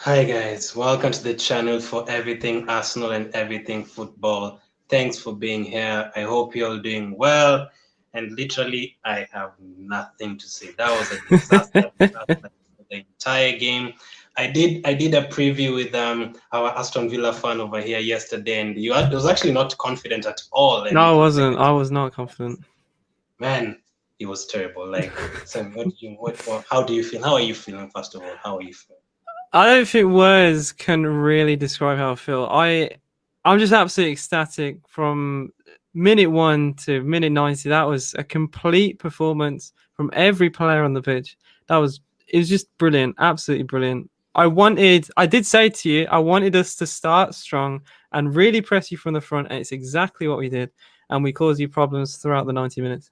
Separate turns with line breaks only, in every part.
Hi guys, welcome to the channel for everything Arsenal and everything football. Thanks for being here. I hope you're all doing well. And literally, I have nothing to say. That was a disaster for the entire game. I did a preview with our Aston Villa fan over here yesterday, and he was actually not confident at all, and
No, I
it looked like
wasn't. I was not confident.
man, he was terrible. Like, Sam, how do you feel? How are you feeling? First of all, how are you feeling?
I don't think words can really describe how I feel. I'm just absolutely ecstatic from minute 1 to minute 90. That was a complete performance from every player on the pitch. It was just brilliant, absolutely brilliant. I did say to you, I wanted us to start strong and really press you from the front, and it's exactly what we did. And we caused you problems throughout the 90 minutes.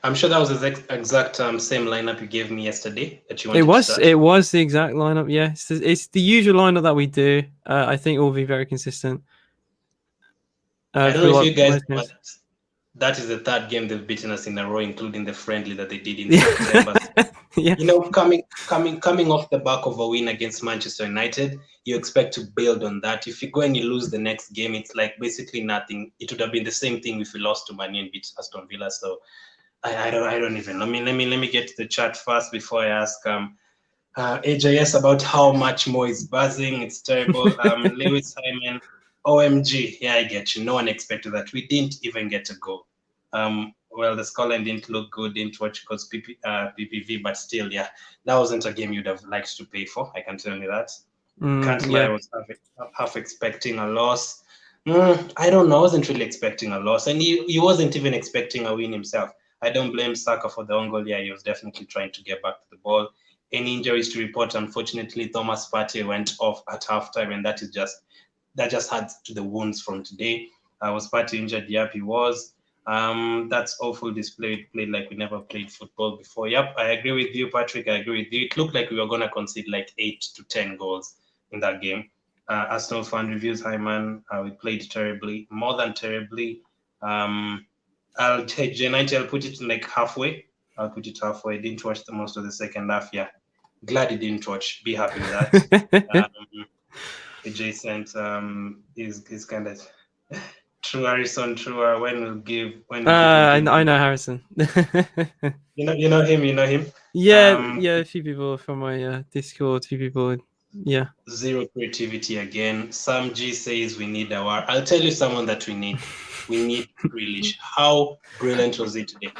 I'm sure that was the exact same lineup you gave me yesterday that you wanted to
It
start.
was the exact lineup. Yeah, it's the usual lineup that we do. I think it will be very consistent
I don't know
for
if
like
you guys
most
know, but
games.
that is the third game they've beaten us in a row, including the friendly that they did in
Yeah,
September. So,
yeah,
coming off the back of a win against Manchester United, you expect to build on that. If you go and you lose the next game, it's like basically nothing. It would have been the same thing if we lost to Man U and beat Aston Villa. So I don't even. Let me get to the chat first before I ask AJS about how much more is buzzing. It's terrible. Lewis Hyman, OMG. Yeah, I get you. No one expected that. We didn't even get a goal. Well, the scoreline didn't look good, didn't watch because PPV, but still, yeah, that wasn't a game you'd have liked to pay for. I can tell you that. Can't lie, I
yeah.
was half expecting a loss. I don't know. I wasn't really expecting a loss, and he wasn't even expecting a win himself. I don't blame Saka for the own goal. Yeah, he was definitely trying to get back to the ball. Any injuries to report? Unfortunately, Thomas Partey went off at halftime, and that just adds to the wounds from today. Was Partey injured? Yep, he was. That's awful display. We played like we never played football before. Yep, I agree with you, Patrick. I agree with you. It looked like we were gonna concede like 8 to 10 goals in that game. Arsenal fan reviews. Hi man, we played terribly, more than terribly. Um, I'll take J90. I'll put it like halfway. I'll put it halfway. I didn't watch the most of the second half. Yeah, glad he didn't watch. Be happy with that. Um, adjacent is kind of true. Harrison, true. When will people give
I
him?
know Harrison.
You know him.
Yeah,
Um,
yeah. A few people from my Discord. A few people. Yeah.
Zero creativity again. Sam G says we need our. I'll tell you someone that we need. We need Grealish. How brilliant was he today?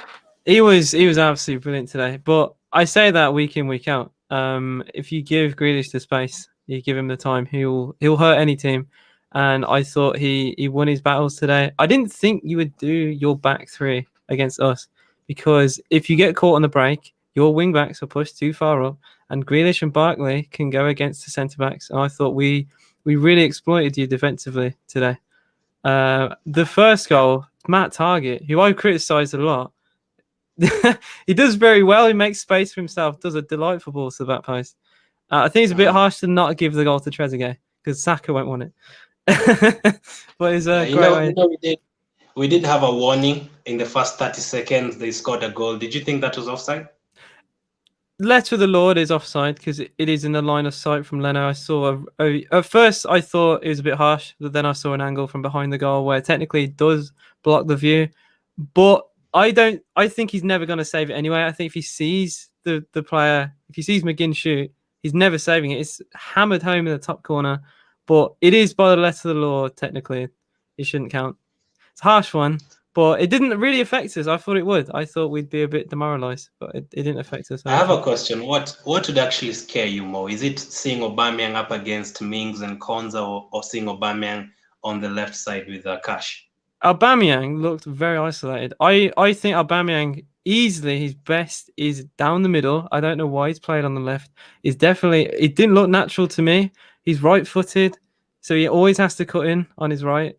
He was absolutely brilliant today. But I say that week in, week out. If you give Grealish the space, you give him the time, he'll hurt any team. And I thought he won his battles today. I didn't think you would do your back three against us because if you get caught on the break, your wing backs are pushed too far up, and Grealish and Barkley can go against the centre backs. And I thought we really exploited you defensively today. The first goal, Matt Target, who I criticised a lot, he does very well. He makes space for himself. Does a delightful ball to the back post. I think it's a bit
Mhm.
harsh to not give the goal to Trezeguet because Saka won't want it. But it's
Yeah,
a great way.
we did have a warning in the first 30 seconds. They scored a goal. Did you think that was offside?
Letter of the Lord is offside because it is in the line of sight from Leno. I saw at first I thought it was a bit harsh, but then I saw an angle from behind the goal where technically it does block the view. But I don't. I think he's never going to save it anyway. I think if he sees the player, if he sees McGinn shoot, he's never saving it. It's hammered home in the top corner, but it is by the letter of the law. Technically, it shouldn't count. It's a harsh one, but it didn't really affect us. I thought it would. I thought we'd be a bit demoralised, but it didn't affect us. I
I
don't
have a
think.
question. What would actually scare you more? Is it seeing Aubameyang up against Mings and Konza, or seeing Aubameyang on the left side with Cash?
Aubameyang looked very isolated. I think Aubameyang easily his best is down the middle. I don't know why he's played on the left. It's definitely it didn't look natural to me. He's right-footed, so he always has to cut in on his right.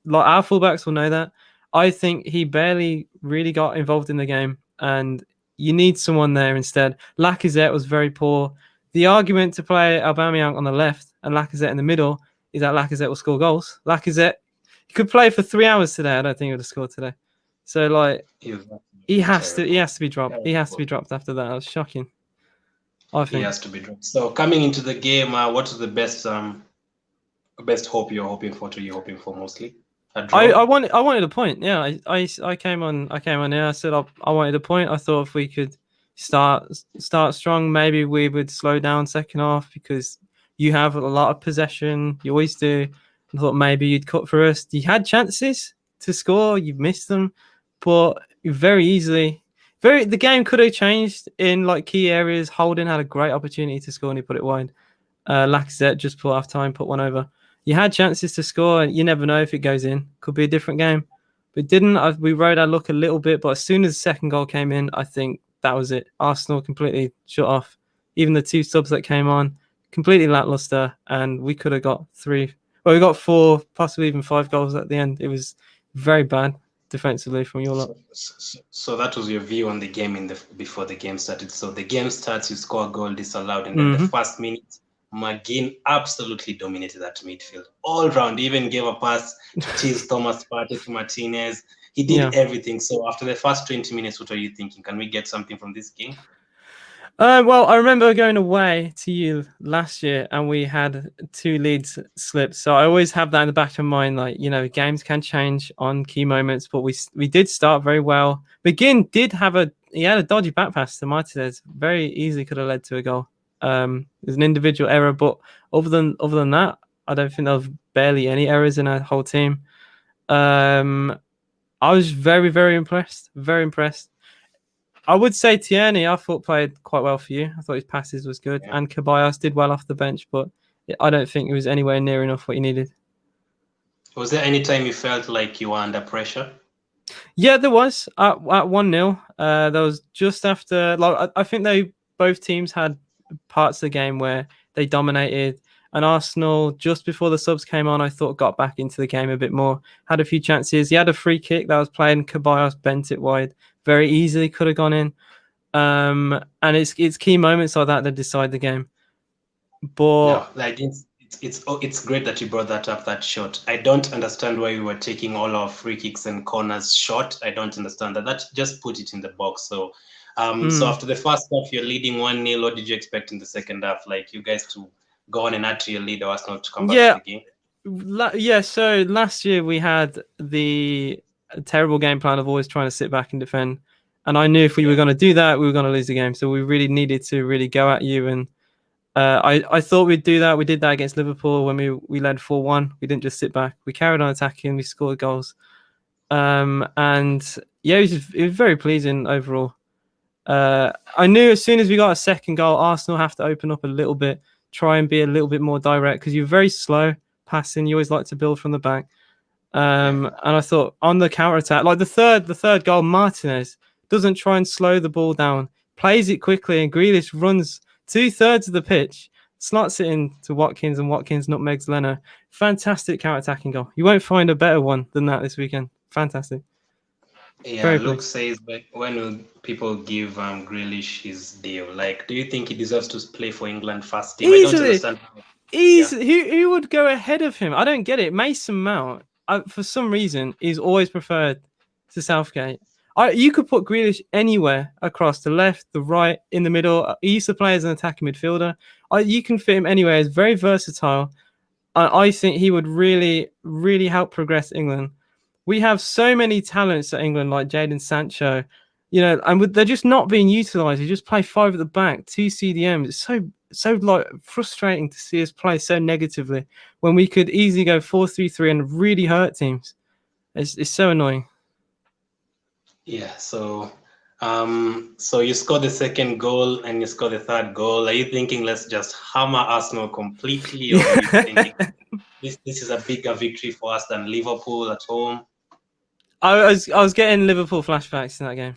Like our fullbacks will know that. I think he barely really got involved in the game, and you need someone there instead. Lacazette was very poor. The argument to play Aubameyang on the left and Lacazette in the middle is that Lacazette will score goals. Lacazette he could play for 3 hours today. I don't think he would have scored today. So like
He was
he
absolutely
has to
terrible.
be dropped. He has to
Terrible.
be dropped after that. That was shocking. I
He
think.
has to be dropped. So coming into the game, what is the best hope you're hoping for? To you hoping for mostly a draw?
I wanted a point. Yeah, I came on here. I said I wanted a point. I thought if we could start strong, maybe we would slow down second half because you have a lot of possession. You always do. I thought maybe you'd cut for us. You had chances to score. You missed them, but very easily. The game could have changed in like key areas. Holden had a great opportunity to score and he put it wide. Lacazette just put half time, put one over. You had chances to score, and you never know if it goes in. Could be a different game, but it didn't. We rode our luck a little bit, but as soon as the second goal came in, I think that was it. Arsenal completely shut off. Even the two subs that came on, completely lackluster, and we could have got three. Well, we got four, possibly even five goals at the end. It was very bad defensively from your lot.
So that was your view on the game before the game started. So the game starts, you score a goal disallowed, and then the
Mm-hmm.
first minute, McGinn absolutely dominated that midfield all round. He even gave a pass to Cheese Thomas Partey to Martinez. He
Yeah.
did everything. So after the first 20 minutes, what are you thinking? Can we get something from this game?
Well, I remember going away to you last year and we had two leads slipped. So I always have that in the back of my mind, like, games can change on key moments, but we did start very well. McGinn he had a dodgy back pass to Martinez, very easily could have led to a goal. There's an individual error, but other than that, I don't think there was barely any errors in our whole team. I was very, very impressed. Very impressed. I would say Tierney, I thought played quite well for you. I thought his passes was good,
Yeah.
and Ceballos did well off the bench, but I don't think it was anywhere near enough what you needed.
Was there any time you felt like you were under pressure?
Yeah, there was at 1-0. There was just after. Like I think both teams had parts of the game where they dominated, and Arsenal just before the subs came on, I thought got back into the game a bit more. Had a few chances. He had a free kick that was playing. Ceballos bent it wide, very easily could have gone in. And it's key moments like that decide the game. But
No, like it's great that you brought that up, that shot. I don't understand why we were taking all our free kicks and corners short. I don't understand that. That just put it in the box. So after the first half, you're leading 1-0. What did you expect in the second half? Like you guys to go on and add to your lead, or Arsenal to come back to
yeah,
the game?
So last year we had the terrible game plan of always trying to sit back and defend, and I knew if we were
Yeah.
going to do that, we were going to lose the game. So we really needed to really go at you, and I thought we'd do that. We did that against Liverpool when we led 4-1. We didn't just sit back. We carried on attacking. We scored goals. And yeah, it was very pleasing overall. I knew as soon as we got a second goal, Arsenal have to open up a little bit, try and be a little bit more direct because you're very slow passing. You always like to build from the back. And I thought on the counter attack, like the third goal, Martinez doesn't try and slow the ball down, plays it quickly, and Grealish runs 2/3 of the pitch, slots it in to Watkins, and Watkins nutmegs Leno. Fantastic counter attacking goal. You won't find a better one than that this weekend. Fantastic.
Yeah,
Very
Luke
pleased.
says, but when will people give Grealish his deal? Like, do you think he deserves to play for England first team? I don't
Easily.
understand. Yeah.
Who would go ahead of him? I don't get it. Mason Mount, for some reason, is always preferred to Southgate. You could put Grealish anywhere across the left, the right, in the middle. He used to play as an attacking midfielder. You can fit him anywhere. He's very versatile. I think he would really, really help progress England. We have so many talents at England, like Jadon Sancho, and they're just not being utilised. You just play five at the back, two CDMs. It's so like frustrating to see us play so negatively when we could easily go 4-3-3 and really hurt teams. It's so annoying.
Yeah. So you score the second goal and you score the third goal. Are you thinking let's just hammer Arsenal completely, or are you thinking this is a bigger victory for us than Liverpool at home?
I was getting Liverpool flashbacks in that game,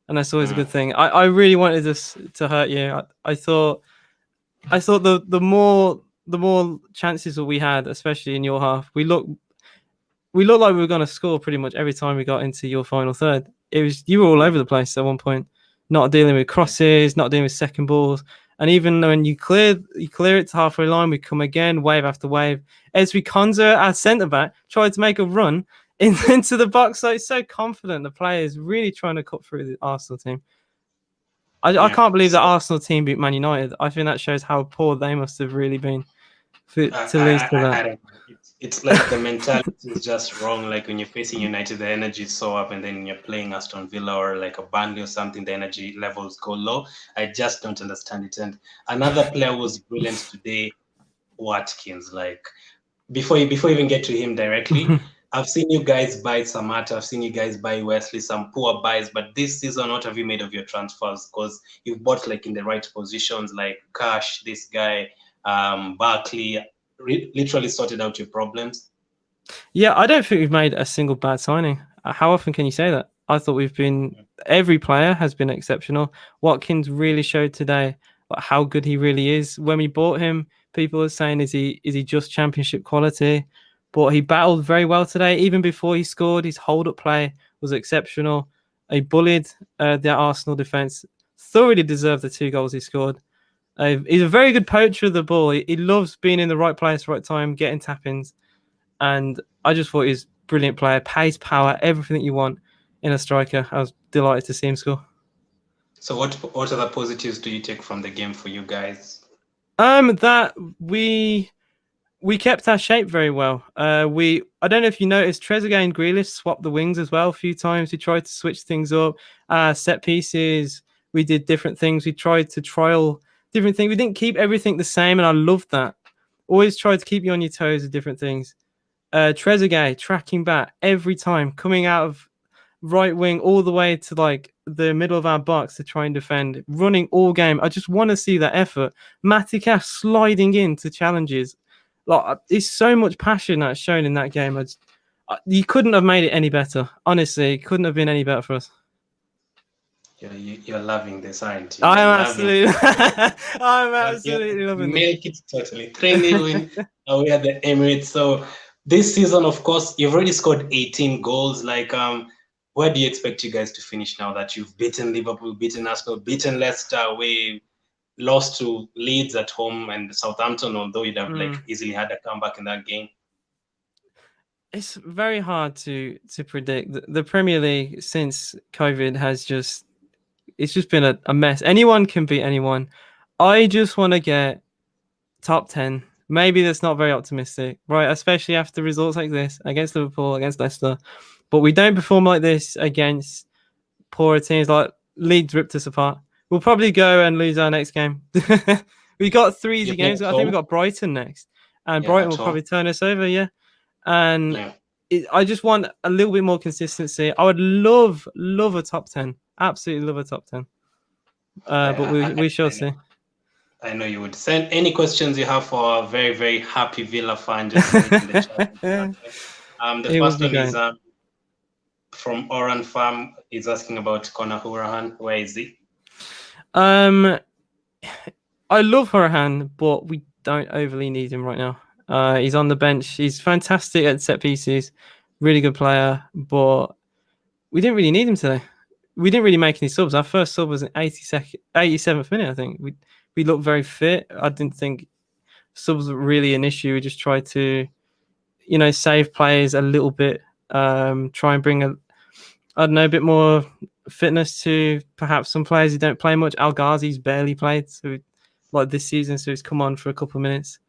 and that's always a good thing. I really wanted this to hurt you. I thought the more chances that we had, especially in your half, we looked like we were going to score pretty much every time we got into your final third. You were all
Yeah.
over the place at one point, not dealing with crosses, not dealing with second balls, and even when you clear it to halfway line, we come again, wave after wave. Ezri Konza, our centre back, tried to make a run into the box, so he's so confident. The player is really trying to cut through the Arsenal team. I
Yeah.
can't believe that
So
Arsenal team beat Man United. I think that shows how poor they must have really been to lose to
I don't know. It's like the mentality is just wrong. Like when you're facing United, the energy is so up, and then you're playing Aston Villa or like a Burnley or something, the energy levels go low. I just don't understand it. And another player was brilliant today, Watkins. Like before you even get to him directly,
that.
I've seen you guys buy Samata, I've seen you guys buy Wesley, some poor buys, but this season, what have you made of your transfers? Because you've bought like in the right positions, like Cash, this guy, Barkley, literally sorted out your problems.
Yeah, I don't think we've made a single bad signing. How often can you say that? I thought we've been every player has been exceptional. Watkins really showed today how good he really is. When we bought him, people were saying, is he just championship quality? But he battled very well today. Even before he scored, his hold up play was exceptional. He bullied the Arsenal defense. Thoroughly deserved the 2 goals he scored. He's a very good poacher of the ball. He loves being in the right place, right time, getting tap-ins. And I just thought he's a brilliant player, pace, power, everything that you want in a striker. I was delighted to see him score.
So what other positives do you take from the game for you guys?
That we kept our shape very well. I don't know if you noticed, Trezeguet and Grealish swapped the wings as well a few times. We tried to switch things up. Set pieces, we did different things. We tried to trial different things. We didn't keep everything the same, and I loved that. Always tried to keep you on your toes with different things. Trezeguet tracking back every time, coming out of right wing all the way to like the middle of our box to try and defend, running all game. I just want to see that effort. Matica sliding into challenges. Like, there's so much passion that's shown in that game. You couldn't have made it any better. Honestly, it couldn't have been any better for us.
You're loving this, aren't you? You're
I'm
loving.
absolutely, I'm
Yeah,
absolutely loving this.
milk it totally. 3-0 win away at the Emirates. So this season, of course, you've already scored 18 goals. Like, where do you expect you guys to finish now that you've beaten Liverpool, beaten Arsenal, beaten Leicester away, lost to Leeds at home and Southampton, although you'd have like easily had a comeback in that game?
It's very hard to predict. The Premier League since COVID has just it's just been a mess. Anyone can beat anyone. I just want to get top 10. Maybe that's not very optimistic, right? Especially after results like this against Liverpool, against Leicester. But we don't perform like this against poorer teams. Like Leeds ripped us apart. We'll probably go and lose our next game. We got 3 easy
You think
games. I think we
so?
got Brighton next. And
Yeah,
Brighton
at
will
home.
probably turn us over, yeah. And
Yeah.
I just want a little bit more consistency. I would love a top 10. Absolutely love a top 10. But we shall
I know.
see.
I know you would. Send any questions you have for our very, very happy Villa fan. Just send it in the chat. The
It would
first
be
one is
great.
from Oran Farm. He's asking about Conor Hourihane. Where is he?
I love Horahan, but we don't overly need him right now. He's on the bench. He's fantastic at set pieces, really good player, but we didn't really need him today. We didn't really make any subs. Our first sub was in 87th minute, I think. We looked very fit. I didn't think subs were really an issue. We just tried to, save players a little bit. Try and bring a bit more fitness to perhaps some players who don't play much. Al Ghazi's barely played, so like this season, so he's come on for a couple of minutes.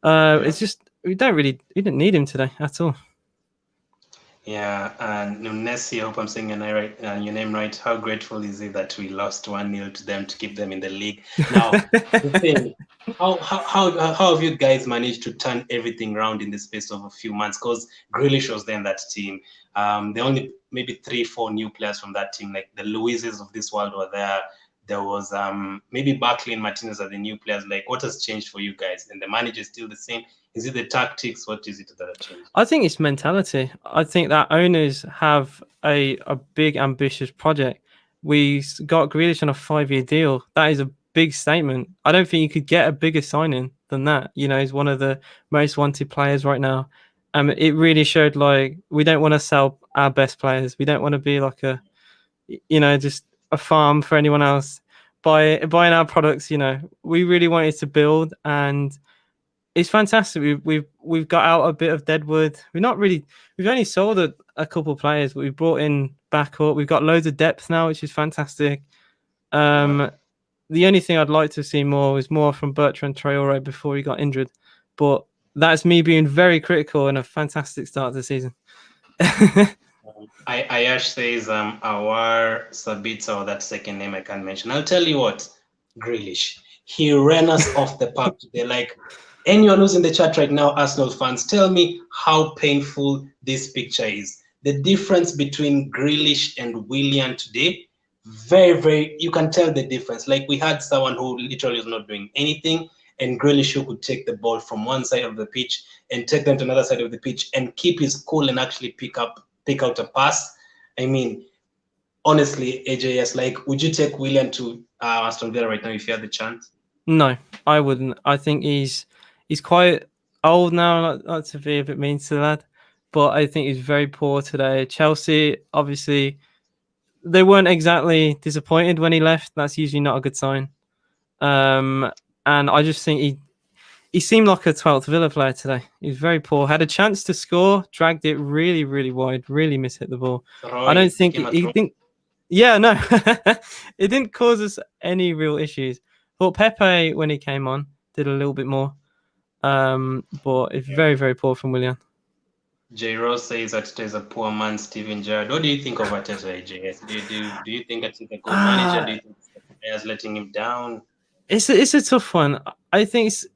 It's just we didn't need him today at all.
Yeah, and Nessie, I hope I'm saying your name right. How grateful is it that we lost 1-0 to them to keep them in the league? Now, the thing, how have you guys managed to turn everything around in the space of a few months? Because Grealish was there in that team. The only maybe 3-4 new players from that team, like the Luises of this world, were there. There was maybe Barkley and Martinez are the new players. Like, what has changed for you guys? And the manager is still the same. Is it the tactics? What is it that has changed?
I think it's mentality. I think that owners have a big ambitious project. We got Grealish on a 5-year deal. That is a big statement. I don't think you could get a bigger signing than that. He's one of the most wanted players right now. It really showed like we don't want to sell our best players. We don't want to be like just a farm for anyone else. Buying our products, we really wanted to build, and it's fantastic. We've got out a bit of deadwood. We've only sold a couple of players, but we've brought in backup. We've got loads of depth now, which is fantastic. the only thing I'd like to see more is more from Bertrand Traore before he got injured. But that's me being very critical and a fantastic start to the season.
Ayash says our Sabitzer, or that second name I can't mention. I'll tell you what, Grealish. He ran us off the park today. Like anyone who's in the chat right now, Arsenal fans, tell me how painful this picture is. The difference between Grealish and Willian today, very, very, you can tell the difference. Like we had someone who literally is not doing anything, and Grealish who could take the ball from one side of the pitch and take them to another side of the pitch and keep his cool and actually pick out a pass. I mean, honestly, AJS, like, would you take Willian to Aston Villa right now if you had the chance?
No, I wouldn't. I think he's quite old now, not to be a bit mean to the lad, but I think he's very poor today. Chelsea, obviously, they weren't exactly disappointed when he left. That's usually not a good sign. And I just think he seemed like a 12th Villa player today. He was very poor. Had a chance to score, dragged it really, really wide, really mishit the ball.
Roy,
I don't think he didn't. Yeah, no, it didn't cause us any real issues. But Pepe, when he came on, did a little bit more. But it's very, very poor from Willian.
J. Rose says that there's a poor man, Steven Gerrard. What do you think of Arteta, AJS? Do you think that he's a good manager? Do you think the players letting him down?
It's a tough one. I think it's a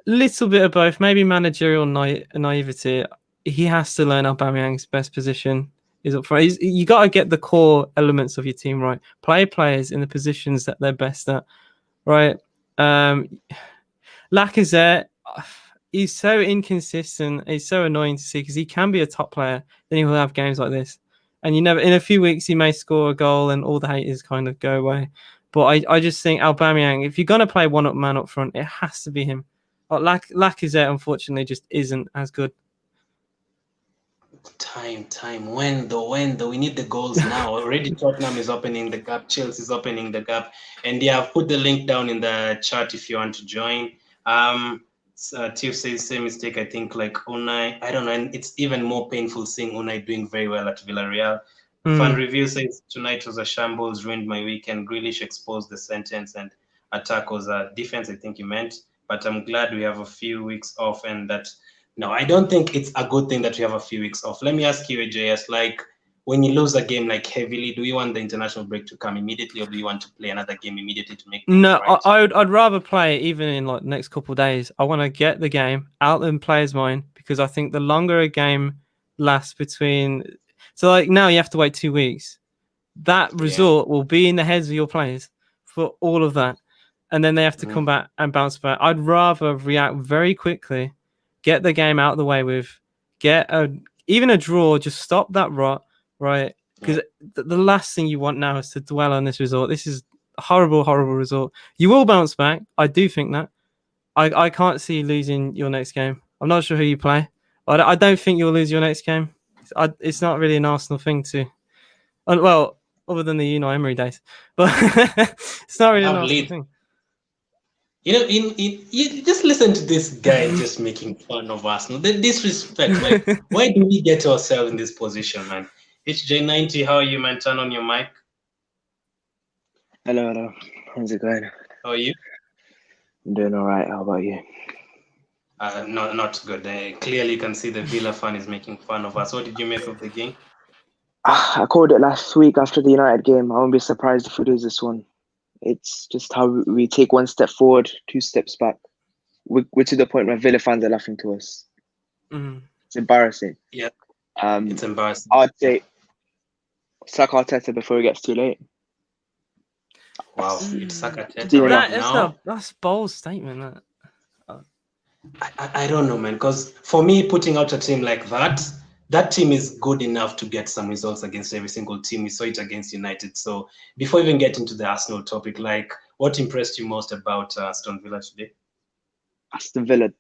little bit of both. Maybe managerial naivety. He has to learn Aubameyang's best position is up front. You got to get the core elements of your team right. Play players in the positions that they're best at. Right. Lacazette, he's so inconsistent. It's so annoying to see because he can be a top player. Then he will have games like this. And you never, in a few weeks, he may score a goal and all the haters kind of go away. But I just think Aubameyang, if you're going to play one-up man up front, it has to be him. Lacazette, unfortunately, just isn't as good.
Time. When though? We need the goals now. Already Tottenham is opening the gap. Chelsea is opening the gap. And yeah, I've put the link down in the chat if you want to join. Tiff says same mistake, I think, like Unai. I don't know, and it's even more painful seeing Unai doing very well at Villarreal. Fan review says tonight was a shambles, ruined my weekend. Grealish exposed the sentence, and attack was a defense, I think you meant. But I'm glad we have a few weeks off, and that. No, I don't think it's a good thing that we have a few weeks off. Let me ask you, AJS, like when you lose a game like heavily, do you want the international break to come immediately, or do you want to play another game immediately to make things right?
I'd rather play even in like the next couple of days. I want to get the game out in players' mind because I think the longer a game lasts between, so like now you have to wait 2 weeks. That result will be in the heads of your players for all of that, and then they have to come back and bounce back. I'd rather react very quickly. Get the game out of the way with, even a draw, just stop that rot, right? Because the last thing you want now is to dwell on this result. This is a horrible, horrible result. You will bounce back. I do think that. I can't see you losing your next game. I'm not sure who you play. I don't think you'll lose your next game. It's not really an Arsenal thing to. Well, other than the Unai Emery days. But it's not really an Arsenal thing.
You know, you just listen to this guy just making fun of Arsenal. The disrespect, like, why do we get ourselves in this position, man? HJ90, how are you, man? Turn on your mic.
Hello. How's it going?
How are you?
I'm doing all right. How about you?
Not good. Clearly, you can see the Villa fan is making fun of us. What did you make of the game?
I called it last week after the United game. I won't be surprised if we lose this one. It's just how we take one step forward, 2 steps back. We're to the point where Villa fans are laughing to us. It's embarrassing.
Yeah, it's embarrassing.
I'd say sack Arteta before it gets too late.
Wow, it's Saka now.
That's a bold statement.
I don't know, man, because for me, putting out a team like that team is good enough to get some results against every single team. We saw it against United. So before we even get into the Arsenal topic, like, what impressed you most about Aston Villa today?
Aston Villa,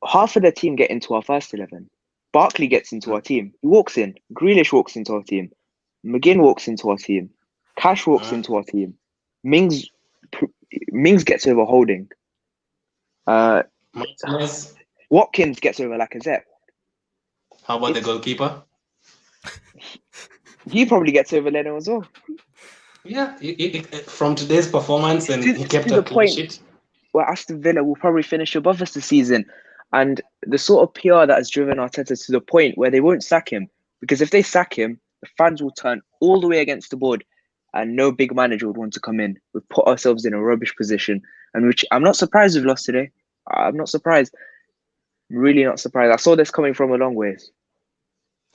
half of the team get into our first 11. Barkley gets into our team. He walks in. Grealish walks into our team. McGinn walks into our team. Cash walks into our team. Mings gets over Holding. Watkins gets over Lacazette.
How about the goalkeeper?
He probably gets over Leno as well.
Yeah, from today's performance, and he kept
To
a
the
clean
point
sheet.
where Aston Villa will probably finish above us this season. And the sort of PR that has driven Arteta to the point where they won't sack him. Because if they sack him, the fans will turn all the way against the board and no big manager would want to come in. We've put ourselves in a rubbish position. And which I'm not surprised we've lost today. I'm not surprised. I'm really not surprised. I saw this coming from a long ways.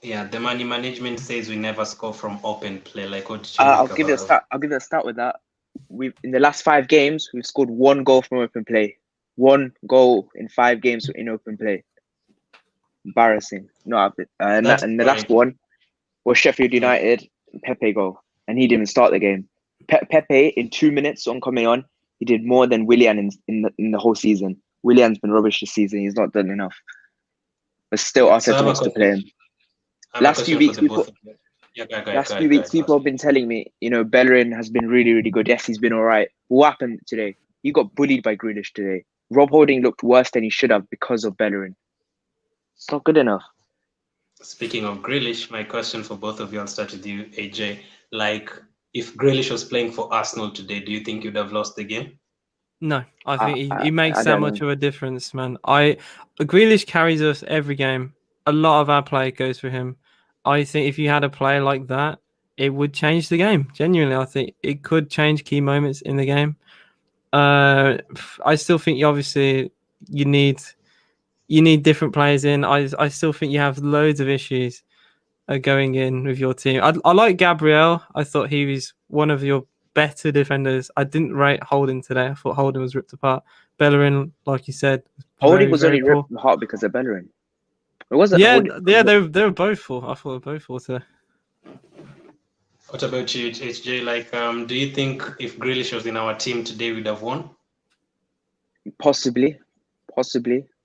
Yeah, the money management says we never score from open play. Like, what did you make
I'll give you a
about
start. I'll give you a start with that. We've in the last 5 games, we've scored 1 goal from open play. 1 goal in 5 games in open play. Embarrassing. No,
That's
and the last
fine.
one was Sheffield
Yeah.
United Pepe goal, and he didn't even start the game. Pepe in 2 minutes on coming on, he did more than Willian in the whole season. Willian's been rubbish this season. He's not done enough. But still,
Yeah. So I
Arteta
have a
wants to play
question.
him.
I have a
Last few
question for
weeks,
the both
people.
of you. Yeah, go
Last few
ahead, go
weeks,
ahead, go
people
ahead.
have been telling me, Bellerin has been really, really good. Yes, he's been all right. What happened today? He got bullied by Grealish today. Rob Holding looked worse than he should have because of Bellerin. It's not good enough.
Speaking of Grealish, my question for both of you, I'll start with you, AJ. Like, if Grealish was playing for Arsenal today, do you think you'd have lost the game?
No, I
I,
think
I,
he makes
I
that
don't
much
know.
of a difference, man. Grealish carries us every game. A lot of our play goes for him. I think if you had a player like that, it would change the game. Genuinely, I think it could change key moments in the game. I still think obviously you need different players in. I still think you have loads of issues going in with your team. I like Gabriel. I thought he was one of your better defenders. I didn't rate Holding today. I thought Holding was ripped apart. Bellerin, like you said,
Holding
very,
was
very
only ripped
poor.
apart because of Bellerin. It wasn't
Yeah,
Holding.
yeah, they were both poor. I thought they were both poor today.
What about you, HJ? Like, do you think if Grealish was in our team today, we'd have won?
Possibly.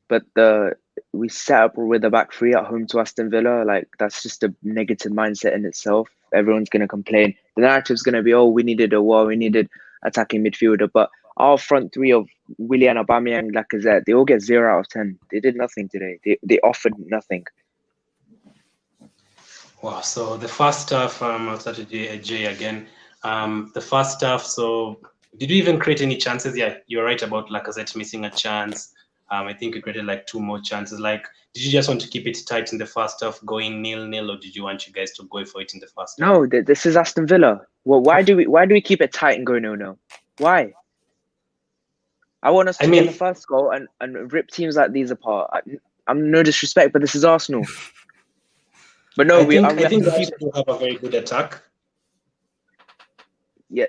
But we set up with the back three at home to Aston Villa. Like that's just a negative mindset in itself. Everyone's gonna complain. The narrative's gonna be, oh, we needed a wall, we needed attacking midfielder. But our front three of Willian, Aubameyang, Lacazette, they all get 0 out of 10. They did nothing today. They offered nothing.
Wow. So the first half, I'll start with AJ again. The first half. So did you even create any chances? Yeah, you're right about Lacazette missing a chance. I think we created like 2 more chances. Like, did you just want to keep it tight in the first half, going 0-0, or did you want you guys to go for it in the first half?
No, this is Aston Villa. Well, why do we keep it tight and go 0-0? Why? I want us to get the first goal and rip teams like these apart. I'm no disrespect, but this is Arsenal. But no,
I think
we have to keep
Arsenal do have a very good attack.
Yeah,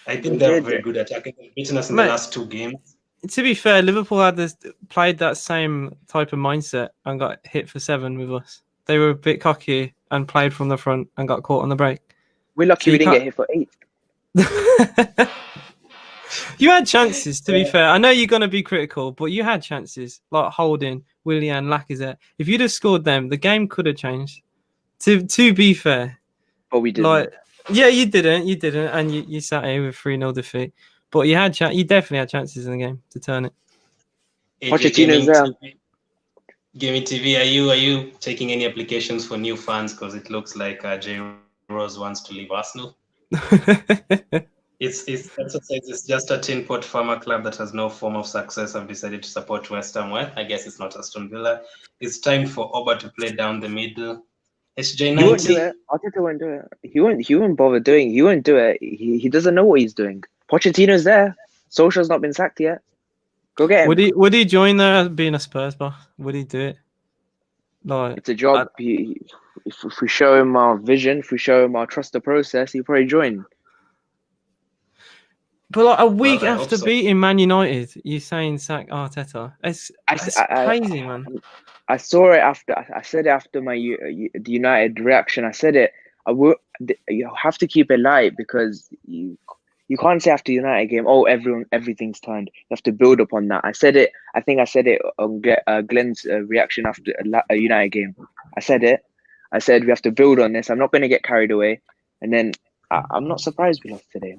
I think they have a very good attack. They've beaten us in the last 2 games.
To be fair, Liverpool had played that same type of mindset and got hit for 7 with us. They were a bit cocky and played from the front and got caught on the break.
We're lucky we didn't get hit for 8.
You had chances, to be fair. I know you're going to be critical, but you had chances like Holding, Willian, Lacazette. If you'd have scored them, the game could have changed. To be fair.
But we didn't.
Yeah, you didn't, and you sat here with 3-0 defeat. But you definitely had chances in the game to turn it.
Pochettino's there.
Gaming TV, are you taking any applications for new fans? Because it looks like J Rose wants to leave Arsenal. It's just a tin pot farmer club that has no form of success. I've decided to support West Ham. Well, I guess it's not Aston Villa. It's time for Oba to play down the middle. SJ90.
He won't do it. Arteta won't do it. He won't bother doing. He won't do it. He doesn't know what he's doing. Pochettino's there. Solskjaer's not been sacked yet. Go get him.
Would he join there being a Spurs boss? Would he do it? Like,
it's a job. If we show him our vision, if we show him our trust the process, he'll probably join.
But like a week after beating Man United, you're saying sack Arteta? It's crazy, man.
I saw it after. I said it after the United reaction. I said it. You have to keep it light because you can't say after United game, oh, everything's turned. You have to build upon that. I said it. I think I said it on Glenn's reaction after a United game. I said it. I said we have to build on this. I'm not going to get carried away. And then I'm not surprised we lost today.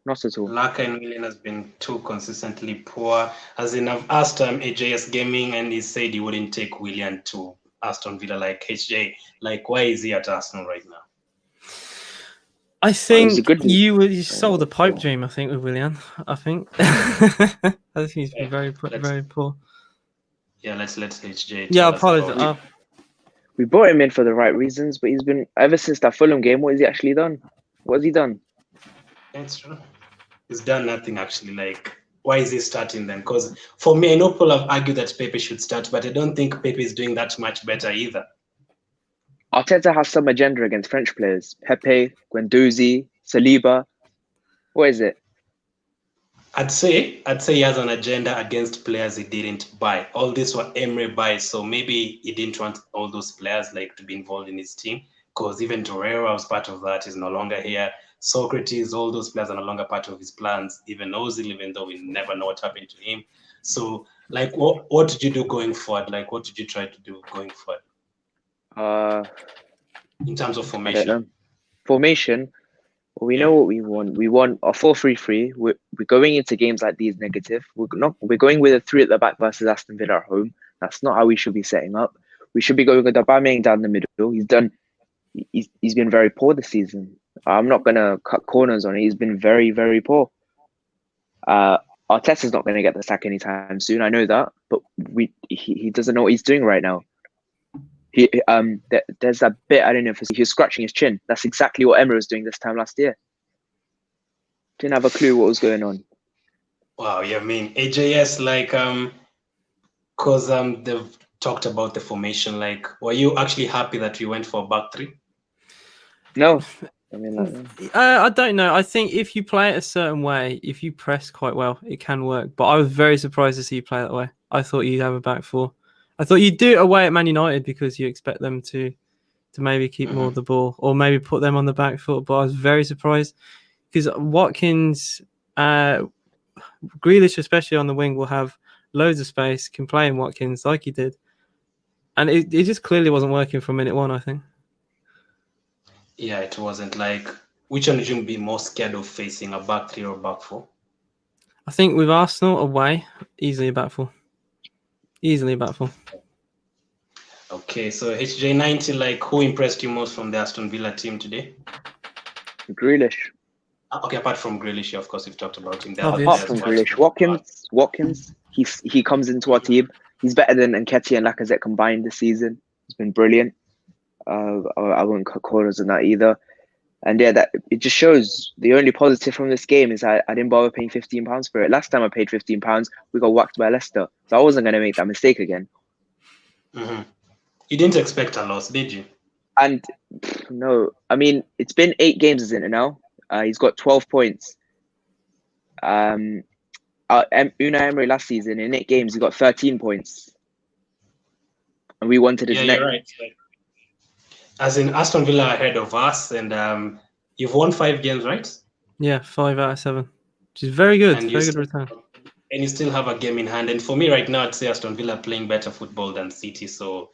Not at all.
Laka and Willian has been too consistently poor. As in, I've asked AJS Gaming, and he said he wouldn't take Willian to Aston Villa like HJ. Like, why is he at Arsenal right now?
I think
good-
you sold a pipe dream. I think with Willian. I think. I think he's been very poor.
Yeah, let's HJ
Yeah,
tell us about
apologize.
We brought him in for the right reasons, but he's been ever since that Fulham game. What has he actually done? What has he done?
That's true. He's done nothing actually. Like, why is he starting then? Because for me, I know people have argued that Pepe should start, but I don't think Pepe is doing that much better either.
Arteta has some agenda against French players. Pepe, Guendouzi, Saliba. What is it?
I'd say he has an agenda against players he didn't buy. All these were Emery buys, so maybe he didn't want all those players like to be involved in his team. Because even Torreira was part of that. He's no longer here. Socrates, all those players are no longer part of his plans. Even Ozil, even though we never know what happened to him. So, like, what did you do going forward? Like, what did you try to do going forward? In terms of formation.
I don't know. Formation. Well, we know what we want. We want a 4-3-3. We're going into games like these negative. We're going with a 3 at the back versus Aston Villa at home. That's not how we should be setting up. We should be going with Aubameyang down the middle. He's been very poor this season. I'm not gonna cut corners on it. He's been very, very poor. Arteta's not gonna get the sack anytime soon. I know that, but he doesn't know what he's doing right now. There's that bit, I don't know if he was scratching his chin. That's exactly what Emma was doing this time last year. Didn't have a clue what was going on.
Wow, yeah, I mean AJS, like because they've talked about the formation. Like, were you actually happy that we went for a back 3?
No. I mean,
I don't know. I think if you play it a certain way, if you press quite well, it can work. But I was very surprised to see you play that way. I thought you'd have a back 4. I thought you'd do it away at Man United because you expect them to maybe keep more of the ball or maybe put them on the back foot. But I was very surprised because Watkins, Grealish, especially on the wing, will have loads of space, can play in Watkins like he did. And it just clearly wasn't working from minute 1, I think.
Yeah, it wasn't. Like, which one would you be more scared of facing, a back 3 or back 4?
I think with Arsenal away, easily a back 4. Easily a back 4.
Okay, so HJ90, like, who impressed you most from the Aston Villa team today?
Grealish.
Okay, apart from Grealish, of course, we've talked about him.
Apart from Grealish, Watkins, he comes into our team. He's better than Nketiah and Lacazette combined this season. He's been brilliant. I won't cut corners on that either. And yeah, that it just shows the only positive from this game is I didn't bother paying £15 for it. Last time I paid £15, we got whacked by Leicester, so I wasn't going to make that mistake again.
Mm-hmm. You didn't expect a loss, did you?
And no, I mean it's been 8 games, isn't it now? He's got 12 points. Unai Emery last season in 8 games he got 13 points, and we wanted his neck.
You're right. Like, as in Aston Villa ahead of us, and you've won 5 games, right?
Yeah, 5 out of 7, which is very good.
And
very good return.
And you still have a game in hand. And for me right now, I'd say Aston Villa are playing better football than City. So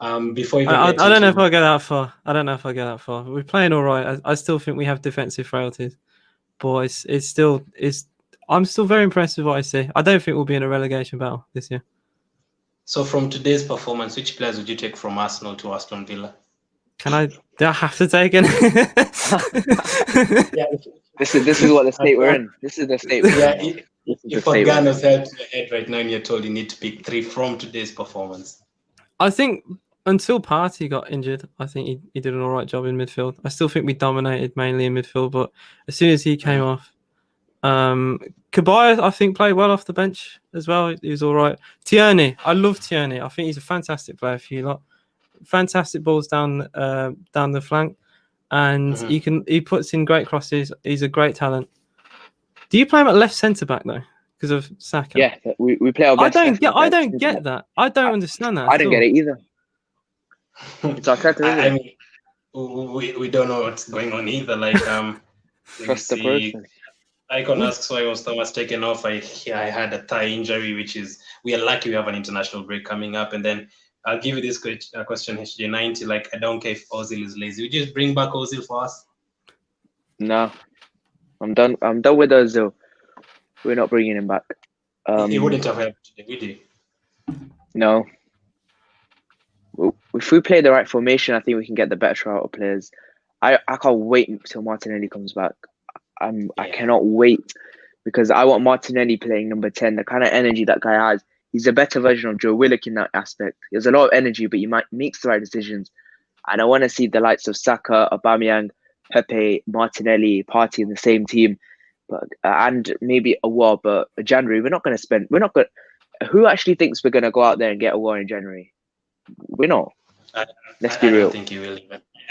before even
I don't know if I'll get that far. We're playing all right. I still think we have defensive frailties, but I'm still very impressed with what I see. I don't think we'll be in a relegation battle this year.
So from today's performance, which players would you take from Arsenal to Aston Villa?
Do I have to take any?
Yeah.
This is what the state we're in. This is the state we're in.
If a gun was held to your head right now and you're told you need to pick 3 from today's performance.
I think until Partey got injured, I think he did an all right job in midfield. I still think we dominated mainly in midfield, but as soon as he came off, Kabay, I think, played well off the bench as well. He was all right. Tierney, I love Tierney. I think he's a fantastic player for you lot. Fantastic balls down the flank, and he puts in great crosses. He's a great talent. Do you play him at left centre back though, because of Saka?
Yeah, we play our best.
I don't get that. I don't understand that.
I don't get it either. It's Arteta, isn't
I mean, we don't know what's going on either. Like
trust the process.
I can ask why was Thomas taken off. I had a thigh injury, which is we are lucky we have an international break coming up, and then. I'll give you this question, HJ90. Like, I don't care if Ozil is lazy. Would you just bring back Ozil for us?
No, I'm done. I'm done with Ozil. We're not bringing him back.
He wouldn't have helped today, would he?
No. If we play the right formation, I think we can get the better out of players. I can't wait till Martinelli comes back. I
Yeah.
cannot wait because I want Martinelli playing number 10. The kind of energy that guy has. He's a better version of Joe Willock in that aspect. He has a lot of energy, but he makes the right decisions. And I want to see the likes of Saka, Aubameyang, Pepe, Martinelli, Partey in the same team. But and maybe a war, but January we're not going to spend. We're not going. Who actually thinks we're going to go out there and get a war in January? We're not.
I,
Let's be
I don't
real.
think he will.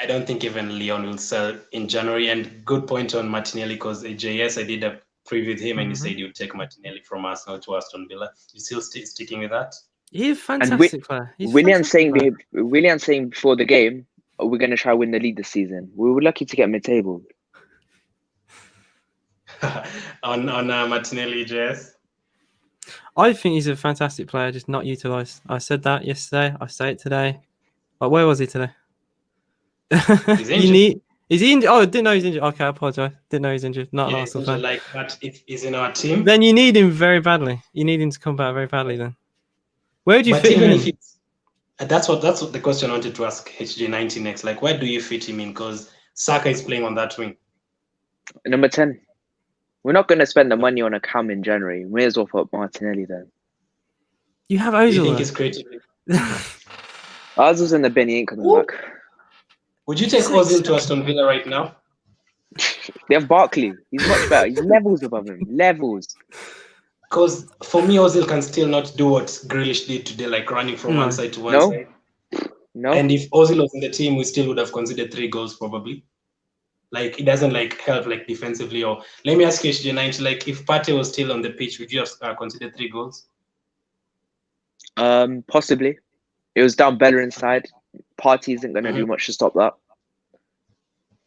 I don't think even Leon will sell in January. And good point on Martinelli because JS, I did a preview with him and you said you'd take Martinelli from Arsenal to Aston Villa. You still sticking with that?
He's a fantastic player. He's
William's saying
player.
William's saying before the game, we're going to try win the league this season. We were lucky to get mid-table.
on Martinelli, JS.
I think he's a fantastic player, just not utilised. I said that yesterday. I say it today. Like, where was he today?
He's injured.
Is he injured? Oh, I didn't know he's injured. Okay, I apologise. Didn't know he's injured. Not an Arsenal fan.
Like, but if he's in our team,
then you need him very badly. You need him to come back very badly. Then where would you
but
fit him
even
in?
if it's, that's what the question I wanted to ask HJ90 next. Like, where do you fit him in? Because Saka is playing on that wing.
Number 10. We're not going to spend the money on a cam in January. May as well put Martinelli then.
You have
Do you
Ozil.
think he's creative?
Ozil's in the bin. He ain't coming back.
Would you take Ozil to Aston Villa right now?
They have Barkley. He's much better. He's levels above him. Levels.
Because for me, Ozil can still not do what Grealish did today, like running from one side to one side.
No.
And if Ozil was in the team, we still would have considered 3 goals probably. Like, it doesn't like help like defensively. Or let me ask you, HJ90, like if Partey was still on the pitch, would you have considered 3 goals?
Possibly. It was down Bellerin's side. Partey isn't going to do much to stop that.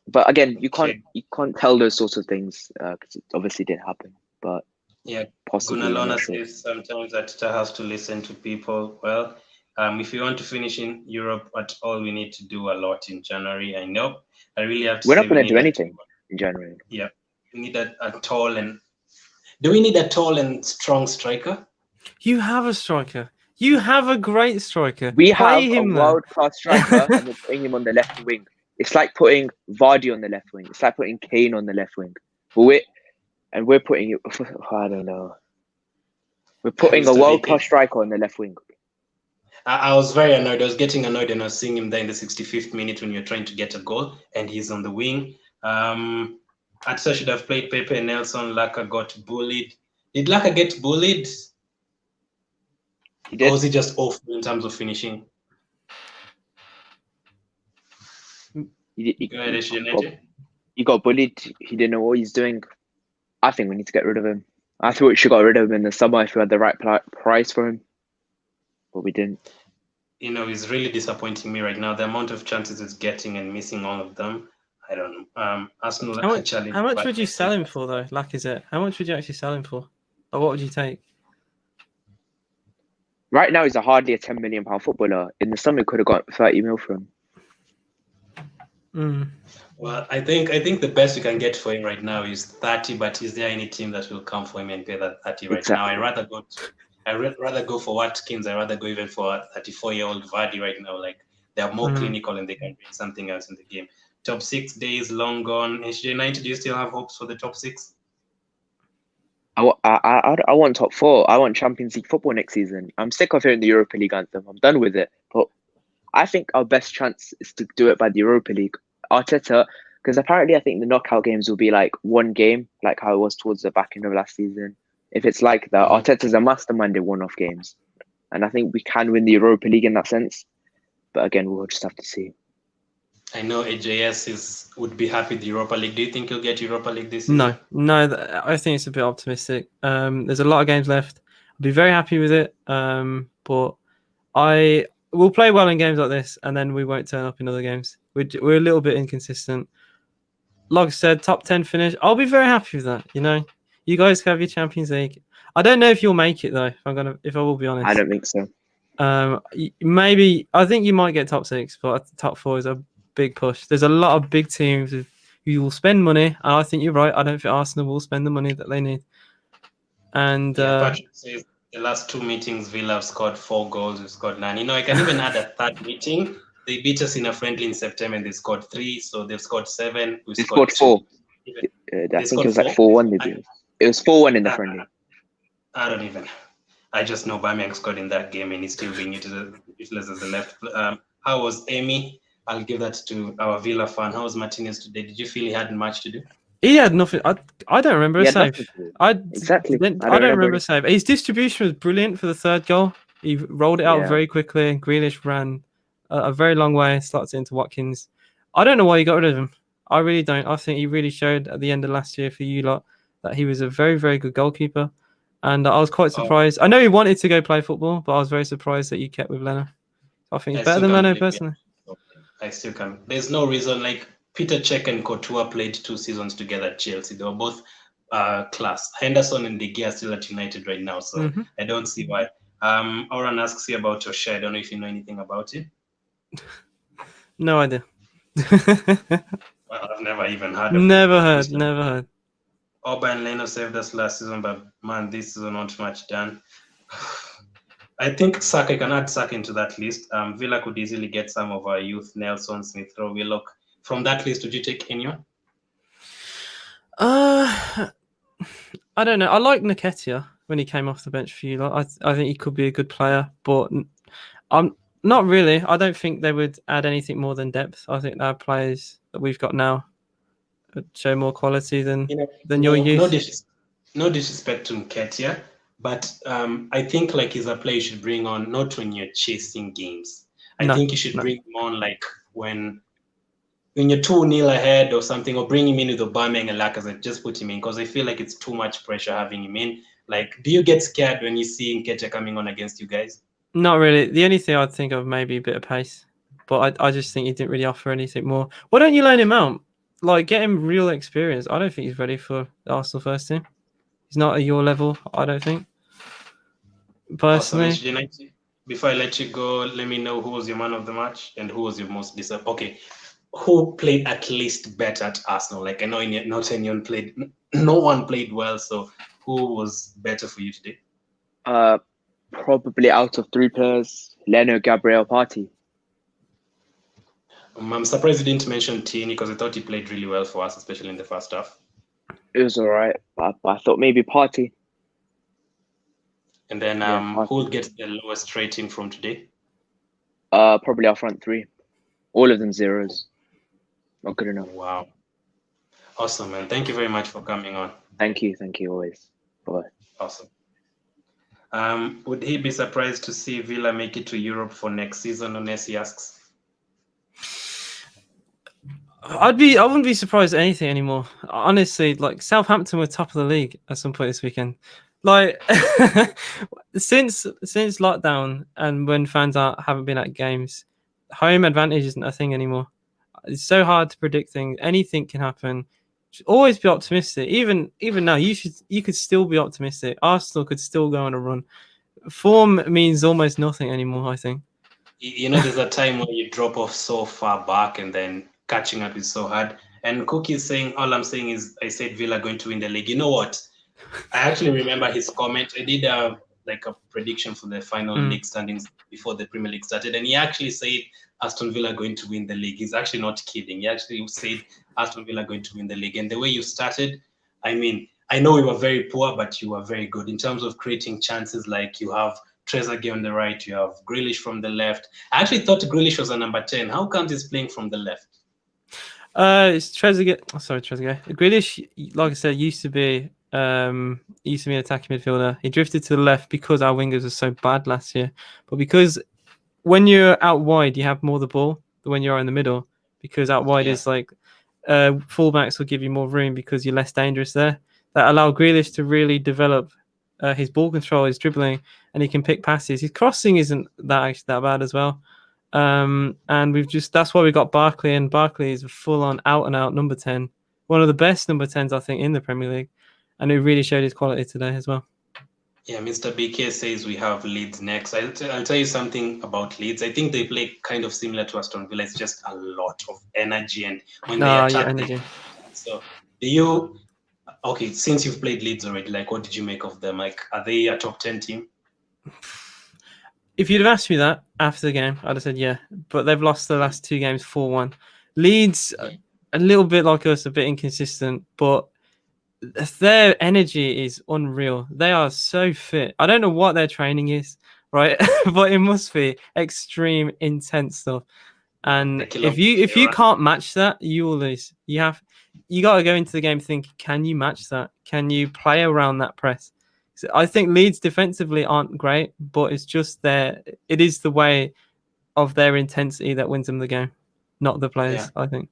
But again, you can't tell those sorts of things because it obviously didn't happen. But
yeah,
possibly.
Gunalona says sometimes that Tata has to listen to people. Well, if you want to finish in Europe at all, we need to do a lot in January. I know. I really have to.
We're not going to do anything in January.
Yeah, we need a tall and. Do we need a tall and strong striker?
You have a striker. You have a great striker.
We have a world-class striker and we're putting him on the left wing. It's like putting Vardy on the left wing. It's like putting Kane on the left wing. But we're putting it. I don't know. We're putting a world-class striker on the left wing.
I was very annoyed. I was getting annoyed and I was seeing him there in the 65th minute when you're trying to get a goal and he's on the wing. Atsa should have played Pepe and Nelson. Laka got bullied. Did Laka get bullied?
He did.
Or was he just awful in terms of finishing?
He got bullied. He didn't know what he's doing. I think we need to get rid of him. I thought we should got rid of him in the summer if we had the right price for him. But we didn't.
You know, he's really disappointing me right now. The amount of chances he's getting and missing all of them. I don't know. Arsenal
how much would you sell him for, though? Lacazette? How much would you actually sell him for? Or what would you take?
Right now, he's hardly a £10 million footballer. In the summer, we could have got 30 mil for him.
Well, I think the best we can get for him right now is 30. But is there any team that will come for him and pay that 30 right now? I'd rather go for Watkins. I'd rather go even for a 34-year-old Vardy right now. Like, they are more clinical and they can bring something else in the game. Top 6 days long gone. HJ90, do you still have hopes for the top 6?
I want top 4. I want Champions League football next season. I'm sick of hearing the Europa League anthem. I'm done with it. But I think our best chance is to do it by the Europa League. Arteta, because apparently I think the knockout games will be like one game, like how it was towards the back end of last season. If it's like that, Arteta's a mastermind in one-off games. And I think we can win the Europa League in that sense. But again, we'll just have to see.
I know AJS would be happy with the Europa League. Do you think he'll get Europa League this season?
No, I think it's a bit optimistic. There's a lot of games left. I'll be very happy with it. But we'll play well in games like this, and then we won't turn up in other games. We're a little bit inconsistent. Like I said, top 10 finish. I'll be very happy with that. You know, you guys have your Champions League. I don't know if you'll make it though. If I will be honest,
I don't think so.
Maybe I think you might get top 6, but top 4 is a big push. There's a lot of big teams who will spend money, and I think you're right. I don't think Arsenal will spend the money that they need. And
Patrick says the last 2 meetings, Villa have scored 4 goals. We've scored 9. You know, I can even add a third meeting. They beat us in a friendly in September and they scored 3, so they've scored 7. We
They
scored
scored 4.
2. Even,
I
they
think it
scored
was like
4.
4-1 they beat us. It was 4-1 in the
I,
friendly.
I don't even. I just know Bamiyang scored in that game and he's still being utilized as the left. How was Amy? I'll give that to our Villa fan. How was Martinez today? Did you feel he had much to do?
He had nothing. I don't remember
He
a
had
save.
nothing to do.
I
Exactly.
didn't-
I
I
don't
don't
remember
remember a save. His distribution was brilliant for the third goal. He rolled it out
Yeah.
very quickly. Grealish ran a very long way, slots it into Watkins. I don't know why you got rid of him. I really don't. I think he really showed at the end of last year for you lot that he was a very, very good goalkeeper. And I was quite surprised. I know he wanted to go play football, but I was very surprised that you kept with Leno. I think he's better than Leno personally.
I still can't. There's no reason. Like Peter Cech and Courtois played 2 seasons together at Chelsea. They were both class. Henderson and De Gea are still at United right now, so I don't see why. Oran asks you about your share. I don't know if you know anything about it.
No idea.
Well, I've never even heard of
Never
it.
Never heard.
Oba and Leno saved us last season, but man, this season not much done. I think Saka can add Saka into that list. Villa could easily get some of our youth, Nelson, Smith Rowe, Willock. From that list, would you take anyone?
I don't know. I like Nketiah when he came off the bench for you. I think he could be a good player, but I'm not really. I don't think they would add anything more than depth. I think our players that we've got now would show more quality than your youth.
No disrespect to Nketiah, but I think like he's a player you should bring on not when you're chasing games. I think you should bring him on like when you're 2-0 ahead or something, or bring him in with Aubameyang and Lacazette. Just put him in because I feel like it's too much pressure having him in. Like, do you get scared when you see Nketiah coming on against you guys?
Not really. The only thing I'd think of maybe a bit of pace, but I just think he didn't really offer anything more. Why don't you loan him out? Like, get him real experience. I don't think he's ready for the Arsenal first team. He's not at your level, I don't think. Personally.
Awesome. Before I let you go, let me know who was your man of the match and who was your most disappointing. Okay, who played at least better at Arsenal? Like, I know not anyone played, no one played well. So who was better for you today?
Probably out of 3 players, Leno, Gabriel, Partey.
I'm surprised you didn't mention Tierney because I thought he played really well for us, especially in the first half.
It was all right, but I thought maybe Partey.
And then who will get the lowest rating from today?
Probably our front 3. All of them 0s. Not good enough.
Wow. Awesome, man. Thank you very much for coming on.
Thank you always. Bye.
Awesome. Would he be surprised to see Villa make it to Europe for next season, unless he asks?
I wouldn't be surprised at anything anymore. Honestly, like Southampton were top of the league at some point this weekend. Like since lockdown and when fans haven't been at games, home advantage isn't a thing anymore. It's so hard to predict things. Anything can happen. Should always be optimistic. Even now, you could still be optimistic. Arsenal could still go on a run. Form means almost nothing anymore, I think.
There's a time when you drop off so far back and then catching up is so hard. And Cookie is saying, all I'm saying is I said Villa going to win the league. You know what? I actually remember his comment. I did a prediction for the final league standings before the Premier League started. And he actually said Aston Villa going to win the league. He's actually not kidding. He actually said Aston Villa going to win the league. And the way you started, I mean, I know we were very poor, but you were very good in terms of creating chances. Like you have Trezeguet on the right, you have Grealish from the left. I actually thought Grealish was a number 10. How comes he's playing from the left?
It's Trezeguet. Oh, sorry, Trezeguet. Grealish, like I said, used to be an attacking midfielder. He drifted to the left because our wingers were so bad last year. But because when you're out wide, you have more the ball than when you're in the middle. Because out wide is like fullbacks will give you more room because you're less dangerous there. That allowed Grealish to really develop his ball control, his dribbling, and he can pick passes. His crossing isn't that bad as well. And that's why we got Barkley, and Barkley is a full-on out-and-out number 10, one of the best number 10s I think in the Premier League, and he really showed his quality today as well.
Yeah, Mr. BK says we have Leeds next. I'll tell you something about Leeds. I think they play kind of similar to Aston Villa. It's just a lot of energy, and when they attack, so okay, since you've played Leeds already, like what did you make of them? Like, are they a top 10 team?
if you'd have asked me that after the game, I'd have said yeah. But they've lost the last 2 games 4-1. Leeds, a little bit like us, a bit inconsistent, but their energy is unreal. They are so fit. I don't know what their training is, right? But it must be extreme, intense stuff. And if you can't match that, you will lose. You got to go into the game thinking, can you match that? Can you play around that press? So I think Leeds defensively aren't great, but it's just it is the way of their intensity that wins them the game, not the players. I think.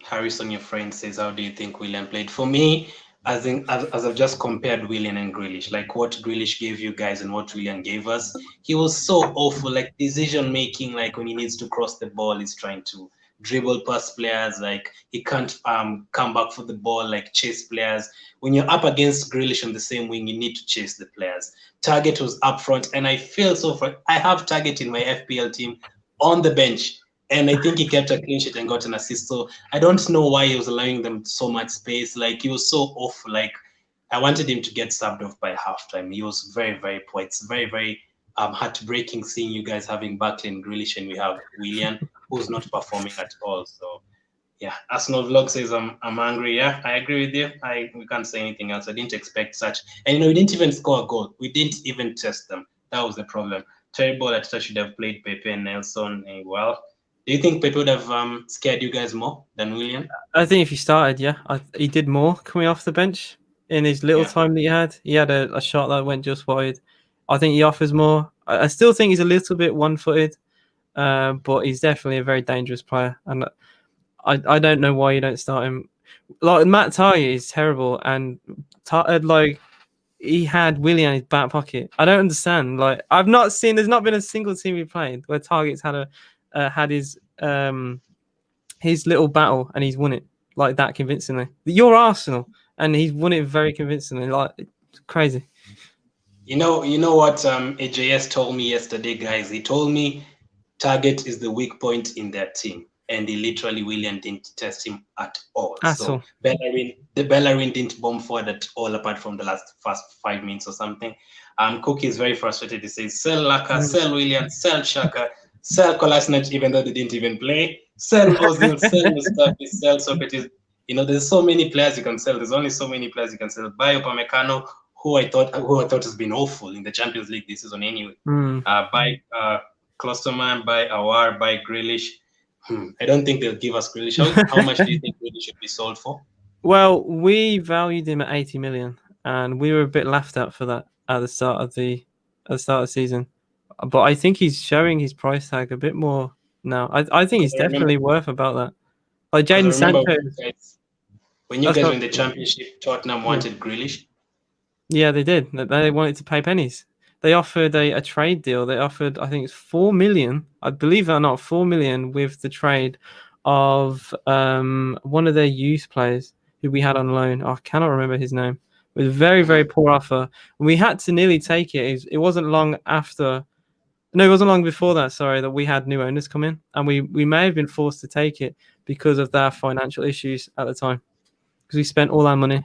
Harrison, your friend, says, how do you think Willian played? For me, as I've just compared Willian and Grealish, like what Grealish gave you guys and what Willian gave us, he was so awful. Like decision making, like when he needs to cross the ball, he's trying to dribble past players. Like he can't come back for the ball, like chase players. When you're up against Grealish on the same wing, you need to chase the players. Target was up front, and I feel so for. I have Target in my FPL team on the bench. And I think he kept a clean sheet and got an assist. So I don't know why he was allowing them so much space. Like he was so off. Like I wanted him to get subbed off by halftime. He was very, very poor. It's very, very heartbreaking seeing you guys having Barkley and Grealish and we have Willian who's not performing at all. So yeah, Arsenal Vlog says I'm angry. Yeah, I agree with you. We can't say anything else. I didn't expect such. And we didn't even score a goal. We didn't even test them. That was the problem. Terrible that I should have played Pepe and Nelson well. Do you think Pepe would have scared you guys more than Willian?
I think if he started, yeah, he did more coming off the bench in his little time that he had. He had a shot that went just wide. I think he offers more. I still think he's a little bit one-footed, but he's definitely a very dangerous player. And I don't know why you don't start him. Like Matt Target is terrible, and like he had Willian in his back pocket. I don't understand. Like I've not seen. There's not been a single team we played where Target's had his little battle and he's won it like that convincingly. You're Arsenal and he's won it very convincingly. Like it's crazy.
You know what AJS told me yesterday, guys. He told me Target is the weak point in their team, and Willian didn't test him at all. So Bellerin didn't bomb forward at all, apart from the first 5 minutes or something. Cookie is very frustrated. He says, "Sell Laka, sell Willian, sell Shaka, sell Kolasinac, even though they didn't even play. Sell Ozil, sell Mustafi, sell Socrates. There's so many players you can sell. There's only so many players you can sell. Buy Upamecano, who I thought has been awful in the Champions League this season anyway. Buy Klosterman, buy Awar, buy Grealish. I don't think they'll give us Grealish. How much do you think Grealish should be sold for?
Well, we valued him at 80 million, and we were a bit laughed at for that at the start of the season. But I think he's showing his price tag a bit more now. I think he's definitely worth about that. Like Jadon Sancho.
When you guys were in the Championship, Tottenham wanted Grealish.
Yeah, they did. They wanted to pay pennies. They offered a trade deal. They offered, I think it's 4 million. I believe it or not, 4 million with the trade of one of their youth players who we had on loan. I cannot remember his name. It was a very, very poor offer. And we had to nearly take it. It wasn't long after. No, it wasn't long before that, that we had new owners come in. And we may have been forced to take it because of their financial issues at the time. Because we spent all our money.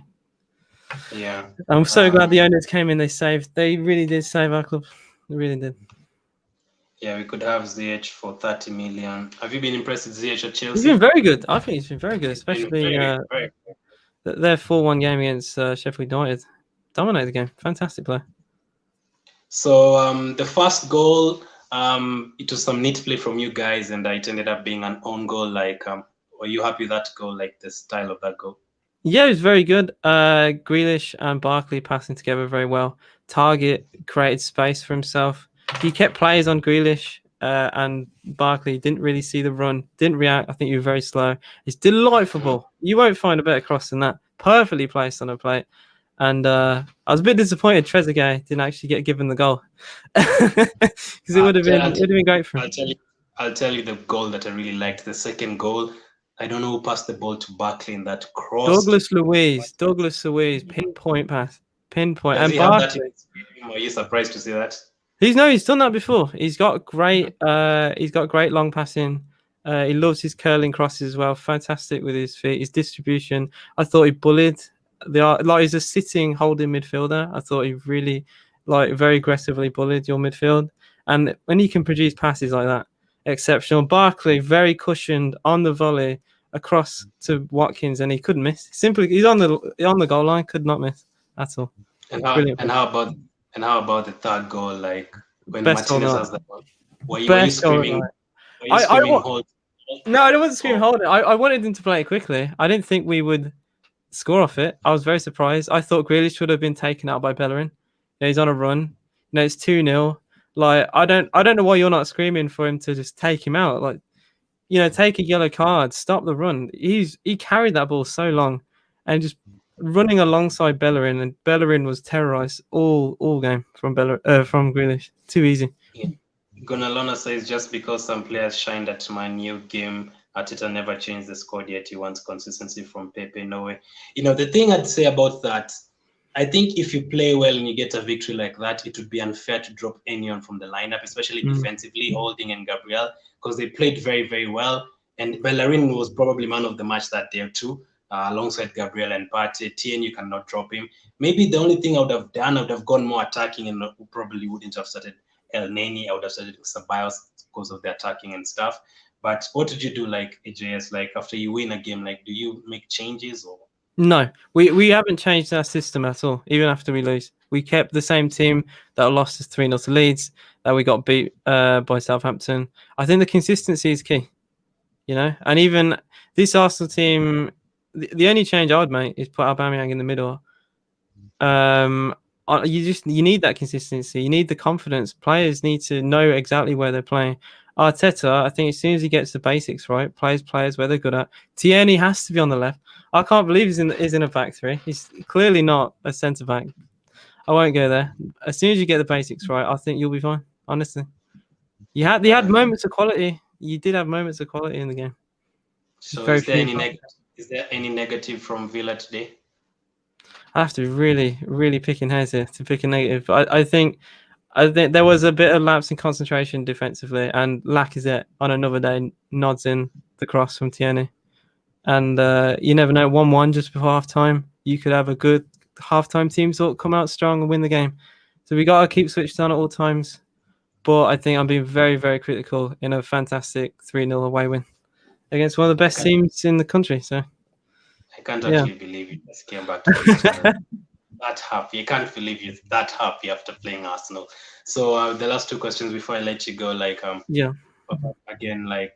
Yeah.
I'm so glad the owners came in. They really did save our club. They really did.
Yeah, we could have ZH for 30 million. Have you been impressed with ZH at Chelsea?
He's been very good. I think he's been very good, especially their 4-1 game against Sheffield United. Dominated the game. Fantastic play.
So the first goal, it was some neat play from you guys, and it ended up being an own goal. Like, were you happy with that goal, like the style of that goal?
Yeah, it was very good. Grealish and Barkley passing together very well. Target created space for himself. He kept players on Grealish, and Barkley didn't really see the run, didn't react. I think he was very slow. It's delightful ball. You won't find a better cross than that. Perfectly placed on a plate. And I was a bit disappointed Trezeguet didn't actually get given the goal because it would have been great for him.
I'll tell you the goal that I really liked. The second goal, I don't know who passed the ball to Barkley in that cross.
Douglas Luiz, pinpoint pass, pinpoint.
Does he have that in his game? Are you surprised to see that?
He's done that before. He's got great long passing. He loves his curling crosses as well. Fantastic with his feet, his distribution. I thought he bullied. He's a sitting holding midfielder. I thought he really very aggressively bullied your midfield, And when you can produce passes like that, exceptional. Barkley, very cushioned on the volley across to Watkins, and he couldn't miss. Simply, he's on the goal line, could not miss at all.
And
Brilliant.
how about the third goal? Like when
Best goal
Martinez
night.
has the ball, were you
Best goal
screaming?
night.
Were you screaming hold?
No, I wasn't screaming
Oh.
hold it. I wanted him to play it quickly. I didn't think we would score off it. I was very surprised. I thought Grealish should have been taken out by Bellerin. You know, he's on a run. You know, it's 2-0. Like I don't know why you're not screaming for him to just take him out. Like, you know, take a yellow card, stop the run. He carried that ball so long and just running alongside Bellerin, and Bellerin was terrorized all game from Grealish. Too easy.
Yeah. Gonalona says just because some players shined at Man U game, Arteta never changed the squad yet. He wants consistency from Pepe. No way. You know, the thing I'd say about that, I think if you play well and you get a victory like that, it would be unfair to drop anyone from the lineup, especially defensively, Holding and Gabriel, because they played very, very well. And Bellerin was probably man of the match that day too, alongside Gabriel and Partey. Tien, you cannot drop him. Maybe the only thing I would have done, I would have gone more attacking and probably wouldn't have started El Neni. I would have started Ceballos because of the attacking and stuff. But what did you do, like AJS? Like after you win a game, like do you make changes or?
No, we haven't changed our system at all. Even after we lose, we kept the same team that lost us 3-0 to Leeds. That we got beat by Southampton. I think the consistency is key. You know, and even this Arsenal team, the only change I would make is put Aubameyang in the middle. You need that consistency. You need the confidence. Players need to know exactly where they're playing. Arteta, I think as soon as he gets the basics right, players where they're good at. Tierney has to be on the left. I can't believe he's in a back three. He's clearly not a centre back. I won't go there. As soon as you get the basics right, I think you'll be fine. Honestly, you had moments of quality. You did have moments of quality in the game.
So is there any negative from Villa today?
I have to be really, really picking hairs here to pick a negative. I think there was a bit of lapse in concentration defensively, and Lacazette on another day nods in the cross from Tierney. And you never know, 1-1 just before half-time, you could have a good half-time team sort of come out strong and win the game. So we got to keep switched on at all times. But I think I'm being very, very critical in a fantastic 3-0 away win against one of the best teams in the country. So
I can't actually believe you just came back to this channel. That happy. I can't believe you're that happy after playing Arsenal. So the last two questions before I let you go, like again, like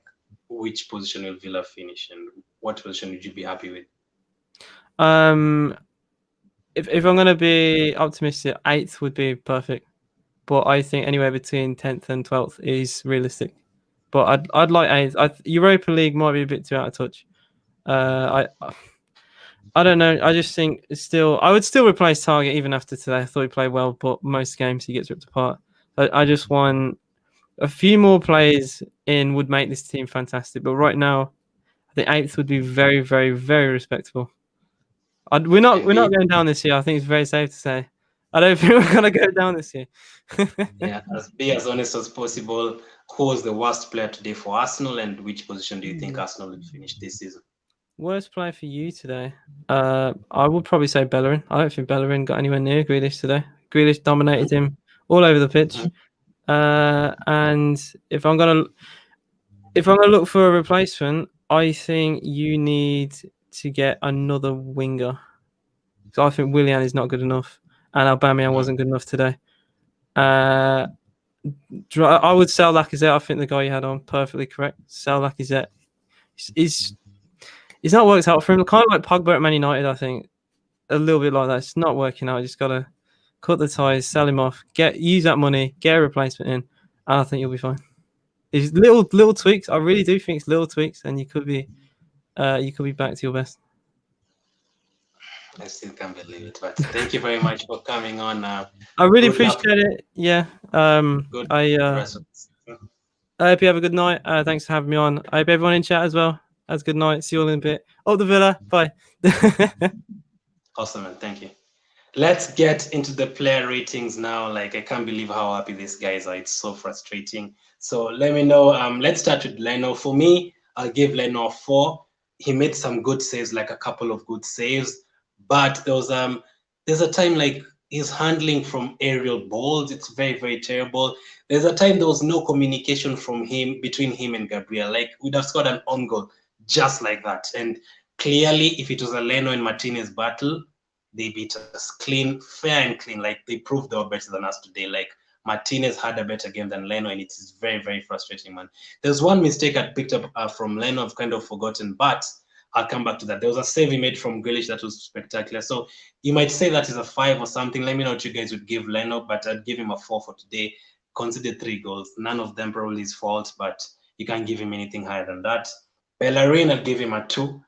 which position will Villa finish and what position would you be happy with?
If I'm gonna be optimistic, 8th would be perfect. But I think anywhere between 10th and 12th is realistic. But I'd like 8th. Europa League might be a bit too out of touch. I don't know. I just think I would still replace Target even after today. I thought he played well, but most games he gets ripped apart. I just want a few more players in would make this team fantastic. But right now, I think 8th would be very, very, very respectable. We're not going down this year. I think it's very safe to say. I don't think we're gonna go down this year.
Yeah, be as honest as possible. Who was the worst player today for Arsenal, and which position do you think Arsenal will finish this season?
Worst player for you today? I would probably say Bellerin. I don't think Bellerin got anywhere near Grealish today. Grealish dominated him all over the pitch. And if I'm gonna look for a replacement, I think you need to get another winger. So I think Willian is not good enough, and Aubameyang wasn't good enough today. I would sell Lacazette. I think the guy you had on perfectly correct. Sell Lacazette. It's not worked out for him. Kind of like Pogba at Man United, I think. A little bit like that. It's not working out. You just got to cut the ties, sell him off, use that money, get a replacement in, and I think you'll be fine. It's little tweaks. I really do think it's little tweaks, and you could be back to your best.
I still can't believe it, but thank you very much for coming on.
I really appreciate it. Yeah.
Good.
I hope you have a good night. Thanks for having me on. I hope everyone in chat as well has a good night. See you all in a bit. Up the Villa. Bye.
Awesome, man. Thank you. Let's get into the player ratings now. Like, I can't believe how happy these guys are. It's so frustrating. So let me know. Let's start with Leno. For me, I'll give Leno 4. He made some good saves, like a couple of good saves. But there's a time like his handling from aerial balls, it's very, very terrible. There's a time there was no communication from him between him and Gabriel. Like we'd have scored an own goal just like that. And clearly, if it was a Leno and Martinez battle, they beat us clean, fair and clean. Like they proved they were better than us today. Like Martinez had a better game than Leno, and it is very, very frustrating, man. There's one mistake I picked up from Leno, I've kind of forgotten, but I'll come back to that. There was a save he made from Grealish that was spectacular. So you might say that is a 5 or something. Let me know what you guys would give Leno, but I'd give him a 4 for today. Considered 3 goals. None of them probably his fault, but you can't give him anything higher than that. Bellerin, I'd give him a 2.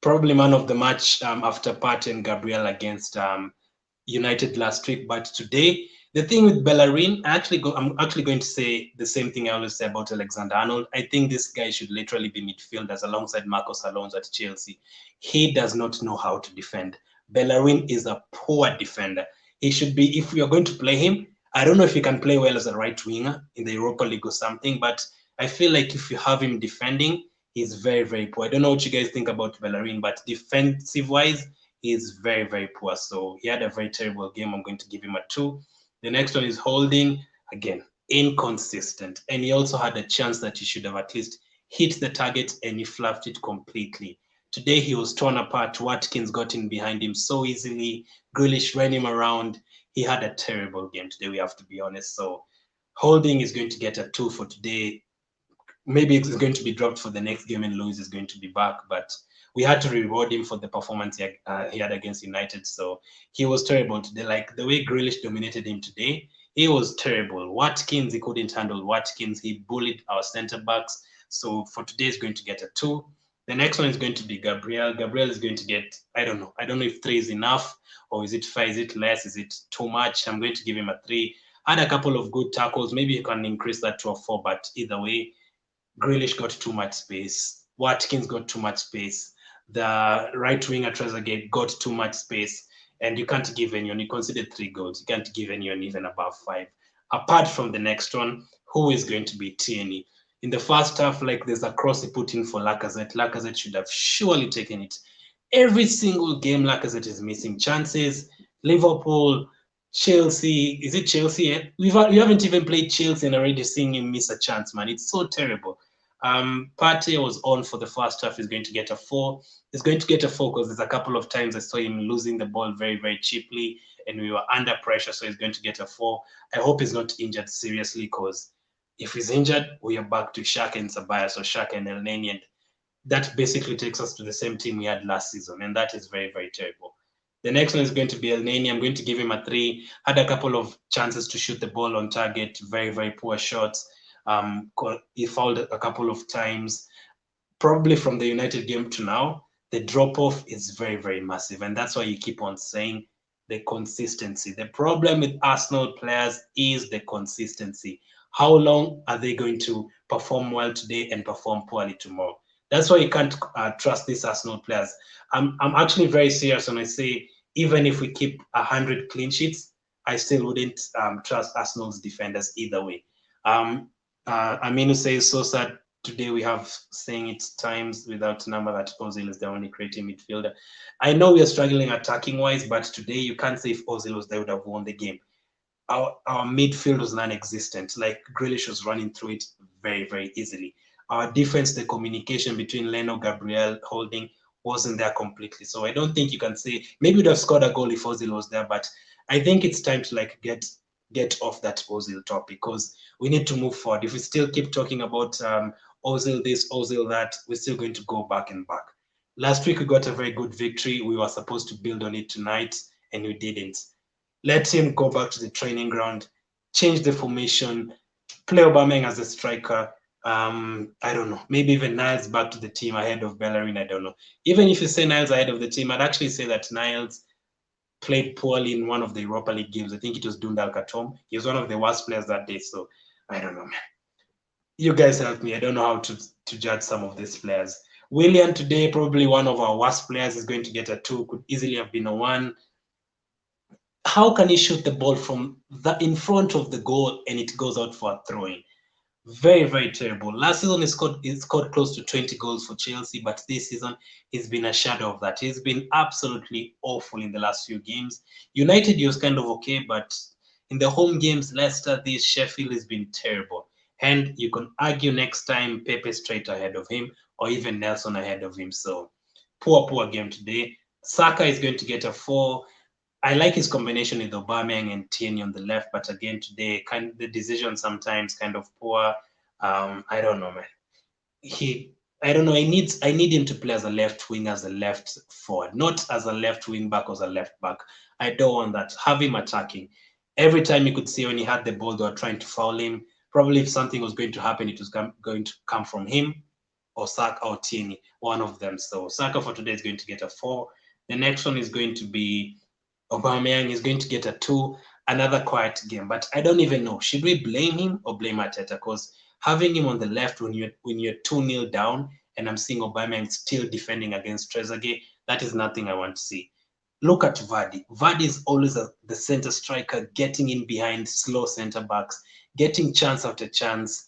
Probably man of the match after Partey and Gabriel against United last week. But today, the thing with Bellerin, I'm actually going to say the same thing I always say about Alexander-Arnold. I think this guy should literally be midfielders alongside Marcos Alonso at Chelsea. He does not know how to defend. Bellerin is a poor defender. He should be, if we are going to play him, I don't know if he can play well as a right winger in the Europa League or something, but I feel like if you have him defending, he's very, very poor. I don't know what you guys think about Bellerin, but defensive-wise, he's very, very poor. So he had a very terrible game. I'm going to give him a 2. The next one is Holding. Again, inconsistent. And he also had a chance that he should have at least hit the target, and he fluffed it completely. Today, he was torn apart. Watkins got in behind him so easily. Grealish ran him around. He had a terrible game today, we have to be honest. So Holding is going to get a 2 for today. Maybe it's going to be dropped for the next game and Luis is going to be back, but we had to reward him for the performance he had against United. So he was terrible today. Like the way Grealish dominated him today, he was terrible. Watkins, he couldn't handle Watkins. He bullied our centre backs. So for today, he's going to get a 2. The next one is going to be Gabriel. Gabriel is going to get, I don't know. I don't know if 3 is enough, or is it 5? Is it less? Is it too much? I'm going to give him a 3. Had a couple of good tackles. Maybe you can increase that to a 4, but either way, Grealish got too much space. Watkins got too much space. The right winger Trezeguet got too much space. And you can't give anyone, you considered 3 goals. You can't give anyone even above 5. Apart from the next one, who is going to be Tierney? In the first half, like there's a cross he put in for Lacazette. Lacazette should have surely taken it. Every single game, Lacazette is missing chances. Liverpool, Chelsea, is it Chelsea yet? We haven't even played Chelsea and already seeing him miss a chance, man. It's so terrible. Partey was on for the first half. He's going to get a 4. He's going to get a 4 because there's a couple of times I saw him losing the ball very, very cheaply and we were under pressure, so he's going to get a 4. I hope he's not injured seriously, because if he's injured, we are back to Saka and Ceballos or Saka and Elneny, and that basically takes us to the same team we had last season, and that is very, very terrible. The next one is going to be Elneny. I'm going to give him a 3. Had a couple of chances to shoot the ball on target, very, very poor shots. He fouled a couple of times. Probably from the United game to now, the drop-off is very, very massive, and that's why you keep on saying the consistency. The problem with Arsenal players is the consistency. How long are they going to perform well today and perform poorly tomorrow? That's why you can't trust these Arsenal players. I'm actually very serious when I say, even if we keep 100 clean sheets, I still wouldn't trust Arsenal's defenders either way. Aminu says, so sad today we have saying it times without number that Ozil is the only creative midfielder. I know we are struggling attacking wise, but today you can't say if Ozil was there, would have won the game. Our midfield was non-existent. Like Grealish was running through it very, very easily. Our defense, the communication between Leno, Gabriel, Holding wasn't there completely. So I don't think you can say, maybe we'd have scored a goal if Ozil was there, but I think it's time to like get off that Ozil topic, because we need to move forward. If we still keep talking about Ozil this, Ozil that, we're still going to go back and back. Last week we got a very good victory. We were supposed to build on it tonight, and we didn't. Let him go back to the training ground, change the formation, play Aubameyang as a striker. I don't know, maybe even Niles back to the team ahead of Bellerin. I don't know. Even if you say Niles ahead of the team, I'd actually say that Niles played poorly in one of the Europa League games. I think it was Dundalk at home. He was one of the worst players that day. So I don't know, man. You guys help me. I don't know how to judge some of these players. Willian today, probably one of our worst players, is going to get a 2. Could easily have been a 1. How can he shoot the ball from in front of the goal and it goes out for a throw-in? Very, very terrible. Last season he scored close to 20 goals for Chelsea, but this season he's been a shadow of that. He's been absolutely awful in the last few games. United he was kind of okay, but in the home games, Leicester, this Sheffield has been terrible. And you can argue next time Pepe straight ahead of him, or even Nelson ahead of him. So poor game today. Saka is going to get a 4. I like his combination with Aubameyang and Tierney on the left, but again today, the decision sometimes kind of poor. I don't know, man. I don't know. I need him to play as a left wing, as a left forward, not as a left wing back or as a left back. I don't want that. Have him attacking. Every time you could see when he had the ball, they were trying to foul him. Probably if something was going to happen, it was going to come from him or Saka or Tierney, one of them. So Saka for today is going to get a 4. The next one is going to be Aubameyang is going to get a 2, another quiet game. But I don't even know. Should we blame him or blame Arteta? Because having him on the left when you're 2-0 down, and I'm seeing Aubameyang still defending against Trezeguet, that is nothing I want to see. Look at Vardy. Vardy is always the center striker, getting in behind slow center backs, getting chance after chance,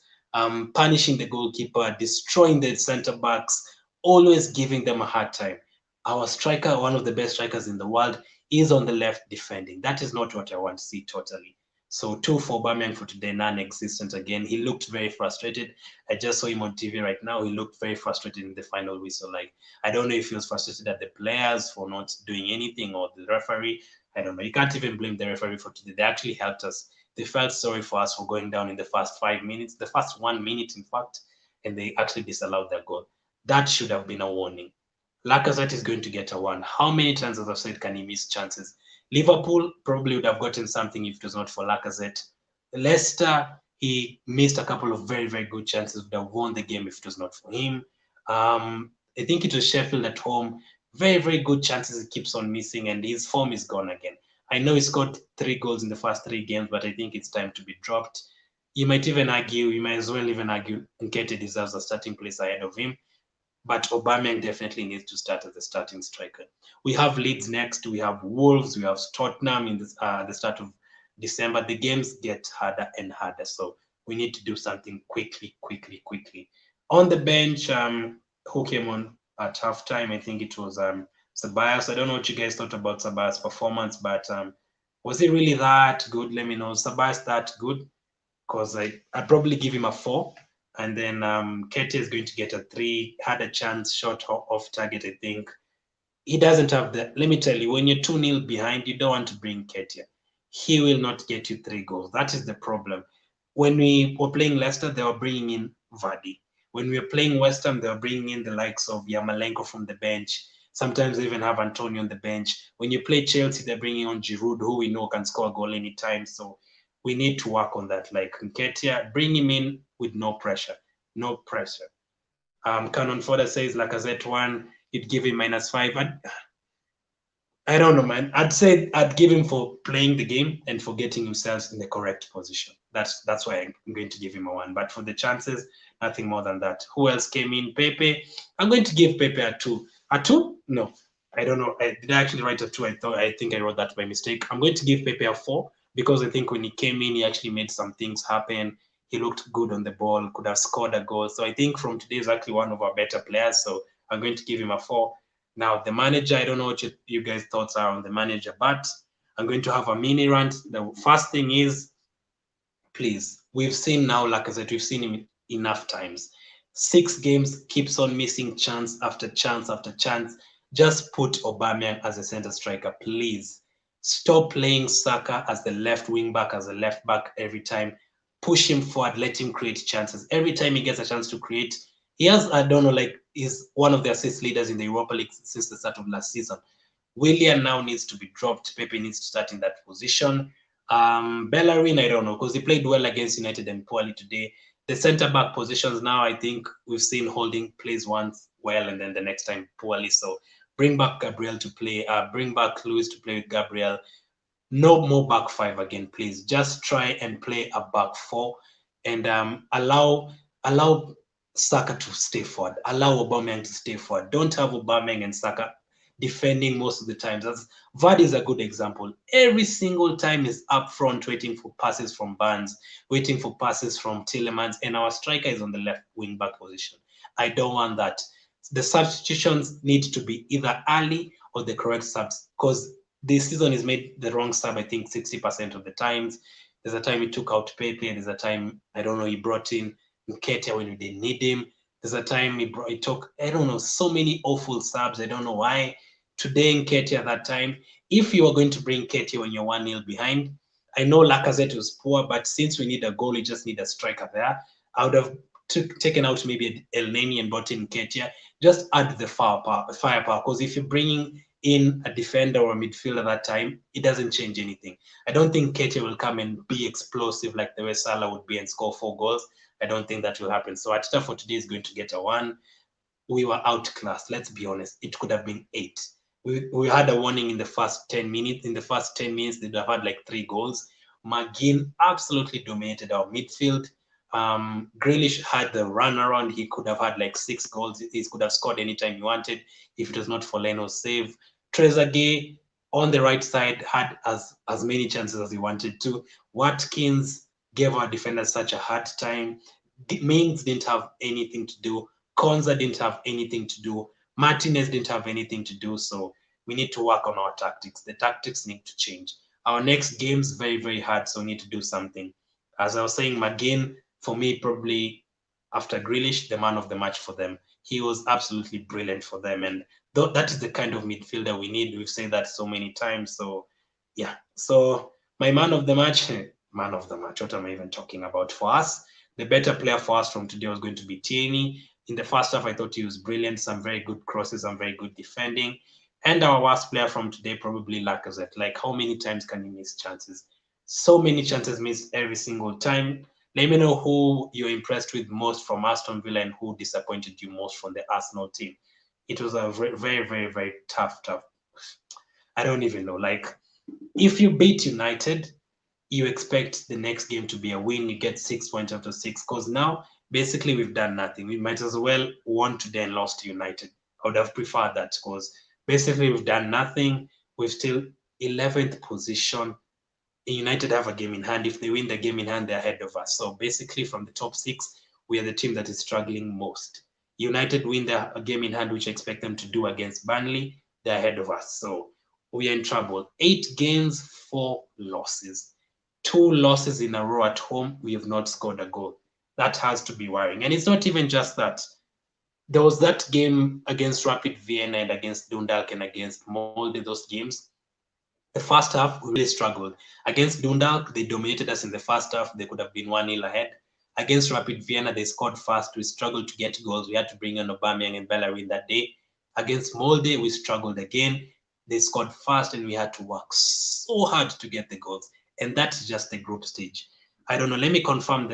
punishing the goalkeeper, destroying the center backs, always giving them a hard time. Our striker, one of the best strikers in the world, is on the left defending. That is not what I want to see totally. So 2 for Aubameyang for today, non-existent again. He looked very frustrated. I just saw him on TV right now. He looked very frustrated in the final whistle. Like, I don't know if he was frustrated at the players for not doing anything or the referee. I don't know. You can't even blame the referee for today. They actually helped us. They felt sorry for us for going down in the first 5 minutes, the first 1 minute, in fact, and they actually disallowed their goal. That should have been a warning. Lacazette is going to get a 1. How many times, as I've said, can he miss chances? Liverpool probably would have gotten something if it was not for Lacazette. Leicester, he missed a couple of very, very good chances, would have won the game if it was not for him. I think it was Sheffield at home. Very, very good chances he keeps on missing, and his form is gone again. I know he scored 3 goals in the first 3 games, but I think it's time to be dropped. You might as well even argue Nketiah deserves a starting place ahead of him. But Aubameyang definitely needs to start as the starting striker. We have Leeds next. We have Wolves. We have Tottenham in this, the start of December. The games get harder and harder. So we need to do something quickly. On the bench, who came on at halftime? I think it was Sabias. I don't know what you guys thought about Sabias' performance, but was he really that good? Let me know. Sabias that good? Because I'd probably give him a 4. And then Kete is going to get a 3. Had a chance, shot off target, I think. He doesn't have the. Let me tell you, when you're 2-0 behind, you don't want to bring Ketia. He will not get you 3 goals. That is the problem. When we were playing Leicester, they were bringing in Vardy. When we were playing West Ham, they were bringing in the likes of Yarmolenko from the bench. Sometimes they even have Antonio on the bench. When you play Chelsea, they're bringing on Giroud, who we know can score a goal anytime. So we need to work on that. Like Nketiah, bring him in with no pressure. Canon Fodder says Lacazette 1, you'd give him -5. I don't know, man. I'd say I'd give him for playing the game and for getting himself in the correct position. That's why I'm going to give him a 1. But for the chances, nothing more than that. Who else came in? Pepe. I'm going to give Pepe a 2. A 2? No, I don't know. Did I actually write a 2? I think I wrote that by mistake. I'm going to give Pepe a 4 because I think when he came in, he actually made some things happen. He looked good on the ball, could have scored a goal. So I think from today is actually one of our better players. So I'm going to give him a 4. Now, the manager, I don't know what you guys' thoughts are on the manager, but I'm going to have a mini rant. The first thing is, please, we've seen now, like I said, we've seen him enough times. 6 games, keeps on missing chance after chance after chance. Just put Aubameyang as a center striker, please. Stop playing Saka as the left wing back, as a left back every time. Push him forward, let him create chances. Every time he gets a chance to create, he has, I don't know, like, he's one of the assist leaders in the Europa League since the start of last season. Willian now needs to be dropped. Pepe needs to start in that position. Bellerin, I don't know, because he played well against United and poorly today. The centre-back positions now, I think we've seen Holding plays once well and then the next time poorly. So bring back Gabriel to play. Bring back Luis to play with Gabriel. No more back 5 again, please. Just try and play a back 4 and allow Saka to stay forward. Allow Aubameyang to stay forward. Don't have Aubameyang and Saka defending most of the times. As Vardy is a good example. Every single time is up front waiting for passes from Barnes, waiting for passes from Tielemans, and our striker is on the left wing back position. I don't want that. The substitutions need to be either early or the correct subs, because this season is made the wrong sub, I think 60% of the times. There's a time he took out Pepe, there's a time, I don't know, he brought in Nketiah when we didn't need him. There's a time he took, I don't know, so many awful subs. I don't know why. Today, Nketiah that time, if you are going to bring Nketiah when you're 1-0 behind, I know Lacazette was poor, but since we need a goal, we just need a striker there. I would have taken out maybe El Neni and brought in Nketiah. Just add the firepower, because if you're bringing in a defender or a midfielder that time, it doesn't change anything. I don't think Nketiah will come and be explosive like the way Salah would be and score 4 goals. I don't think that will happen. So Arteta for today is going to get a 1. We were outclassed. Let's be honest. It could have been 8. We had a warning in the first 10 minutes. In the first 10 minutes, they'd have had like 3 goals. McGinn absolutely dominated our midfield. Grealish had the run around. He could have had like 6 goals. He could have scored anytime he wanted if it was not for Leno's save. Trezeguet on the right side had as many chances as he wanted to. Watkins gave our defenders such a hard time. Mings didn't have anything to do. Konza didn't have anything to do. Martinez didn't have anything to do. So we need to work on our tactics. The tactics need to change. Our next game's very, very hard, so we need to do something. As I was saying, McGinn, for me, probably after Grealish, the man of the match for them. He was absolutely brilliant for them. And that is the kind of midfielder we need. We've said that so many times. So, yeah. So my man of the match, what am I even talking about? For us, the better player for us from today was going to be Tierney. In the first half, I thought he was brilliant. Some very good crosses, some very good defending. And our worst player from today, probably Lacazette. Like, how many times can you miss chances? So many chances missed every single time. Let me know who you're impressed with most from Aston Villa and who disappointed you most from the Arsenal team. It was a very, very, very, very tough. I don't even know. Like, if you beat United, you expect the next game to be a win. You get 6 points out of 6. Because now, basically, we've done nothing. We might as well won today and lost to United. I would have preferred that because basically we've done nothing. We're still 11th position. United have a game in hand. If they win the game in hand, they're ahead of us. So basically, from the top 6, we are the team that is struggling most. United win a game in hand, which I expect them to do against Burnley. They're ahead of us. So we are in trouble. 8 games, 4 losses. 2 losses in a row at home. We have not scored a goal. That has to be worrying. And it's not even just that. There was that game against Rapid Vienna and against Dundalk and against Molde, those games. The first half, we really struggled. Against Dundalk, they dominated us in the first half. They could have been 1-0 ahead. Against Rapid Vienna, they scored fast. We struggled to get goals. We had to bring in Aubameyang and Bellerin that day. Against Molde, we struggled again. They scored fast, and we had to work so hard to get the goals. And that's just the group stage. I don't know. Let me confirm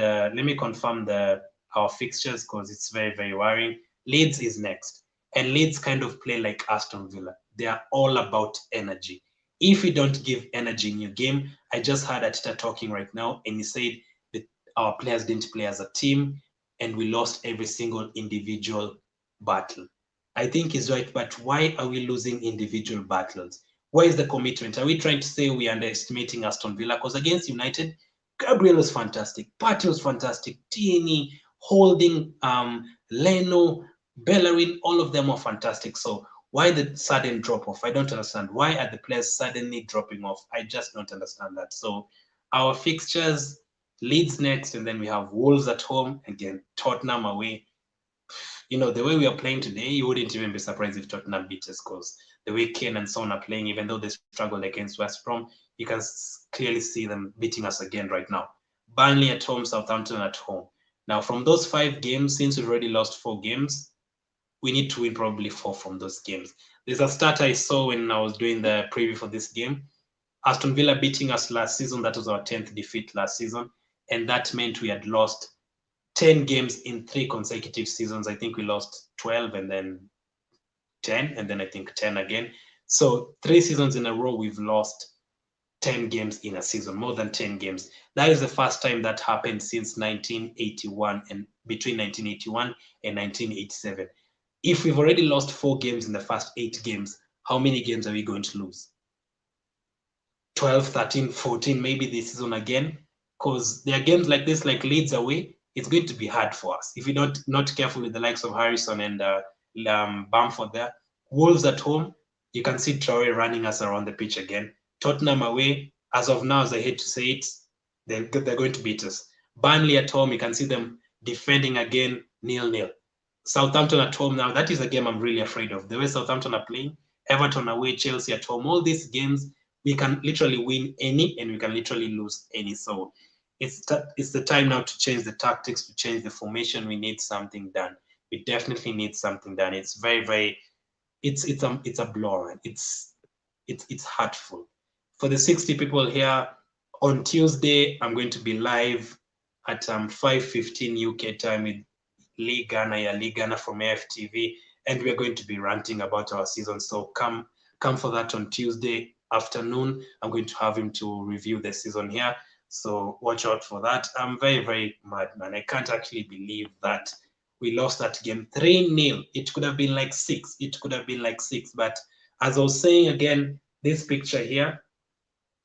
our fixtures because it's very, very worrying. Leeds is next. And Leeds kind of play like Aston Villa. They are all about energy. If you don't give energy in your game, I just heard Arteta talking right now, and he said that our players didn't play as a team, and we lost every single individual battle. I think he's right, but why are we losing individual battles? Where is the commitment? Are we trying to say we're underestimating Aston Villa? Because against United, Gabriel was fantastic, Partey was fantastic, Tierney, Holding, Leno, Bellerin, all of them were fantastic. So why the sudden drop-off? I don't understand. Why are the players suddenly dropping off? I just don't understand that. So our fixtures, Leeds next, and then we have Wolves at home, again, Tottenham away. You know, the way we are playing today, you wouldn't even be surprised if Tottenham beat us because the way Kane and Son are playing, even though they struggled against West Brom, you can clearly see them beating us again right now. Burnley at home, Southampton at home. Now, from those 5 games, since we've already lost 4 games, we need to win probably 4 from those games. There's a stat I saw when I was doing the preview for this game. Aston Villa beating us last season. That was our 10th defeat last season. And that meant we had lost 10 games in 3 consecutive seasons. I think we lost 12 and then 10, and then I think 10 again. So 3 seasons in a row, we've lost 10 games in a season, more than 10 games. That is the first time that happened since 1981 and between 1981 and 1987. If we've already lost 4 games in the first 8 games, how many games are we going to lose? 12, 13, 14, maybe this season again? Because there are games like this, like Leeds away, it's going to be hard for us. If we're not careful with the likes of Harrison and Bamford there. Wolves at home, you can see Traore running us around the pitch again. Tottenham away, as of now, as I hate to say it, they're going to beat us. Burnley at home, you can see them defending again, 0-0. Southampton at home now, that is a game I'm really afraid of. The way Southampton are playing, Everton away, Chelsea at home, all these games, we can literally win any and we can literally lose any. So it's the time now to change the tactics, to change the formation. We need something done. We definitely need something done. It's very, very, it's a blow. It's hurtful. For the 60 people here, on Tuesday, I'm going to be live at 5:15 UK time with Lee Ghana from AFTV, and we're going to be ranting about our season. So come for that on Tuesday afternoon. I'm going to have him to review the season here. So watch out for that. I'm very, very mad, man. I can't actually believe that we lost that game 3-0. It could have been like 6. But as I was saying again, this picture here,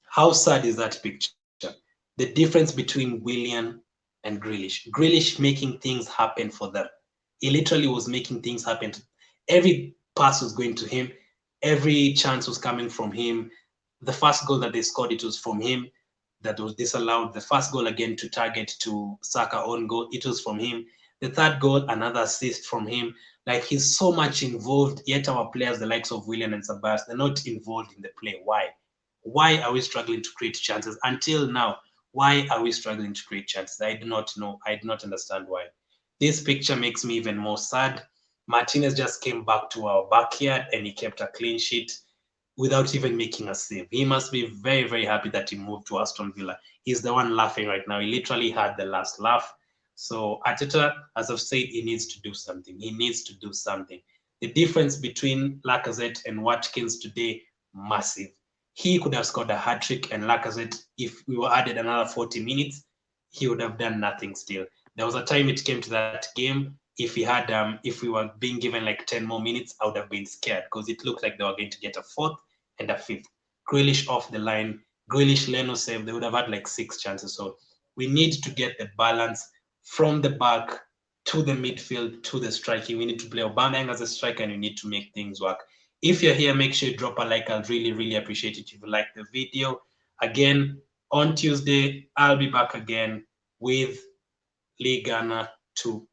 how sad is that picture? The difference between Willian and Grealish. Grealish making things happen for them. He literally was making things happen. Every pass was going to him. Every chance was coming from him. The first goal that they scored, it was from him. That was disallowed. The first goal again to target to Saka own goal, it was from him. The third goal, another assist from him. Like, he's so much involved, yet our players, the likes of Willian and Sabas, they're not involved in the play. Why? Why are we struggling to create chances? Until now, why are we struggling to create chances? I do not know. I do not understand why. This picture makes me even more sad. Martinez just came back to our backyard and he kept a clean sheet without even making a save. He must be very, very happy that he moved to Aston Villa. He's the one laughing right now. He literally had the last laugh. So Arteta, as I've said, he needs to do something. He needs to do something. The difference between Lacazette and Watkins today, massive. He could have scored a hat-trick, and Lacazette, if we were added another 40 minutes, he would have done nothing still. There was a time it came to that game, if we were being given like 10 more minutes, I would have been scared because it looked like they were going to get a 4th and a 5th. Grealish off the line, Grealish, Leno save, they would have had like 6 chances. So we need to get the balance from the back to the midfield to the striking. We need to play Aubameyang as a striker and we need to make things work. If you're here, make sure you drop a like. I'll really, really appreciate it if you like the video. Again, on Tuesday, I'll be back again with Lee Ghana to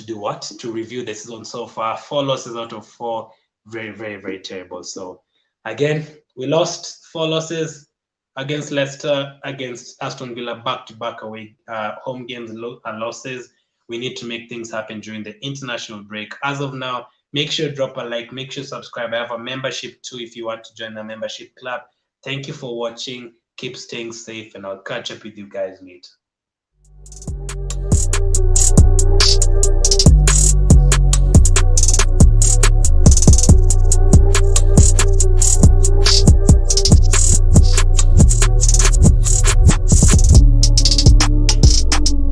do what? To review the season so far. 4 losses out of 4. Very, very, very terrible. So again, we lost 4 losses against Leicester, against Aston Villa, back-to-back away home games and losses. We need to make things happen during the international break. As of now, make sure you drop a like, make sure you subscribe. I have a membership too if you want to join the membership club. Thank you for watching. Keep staying safe, and I'll catch up with you guys later.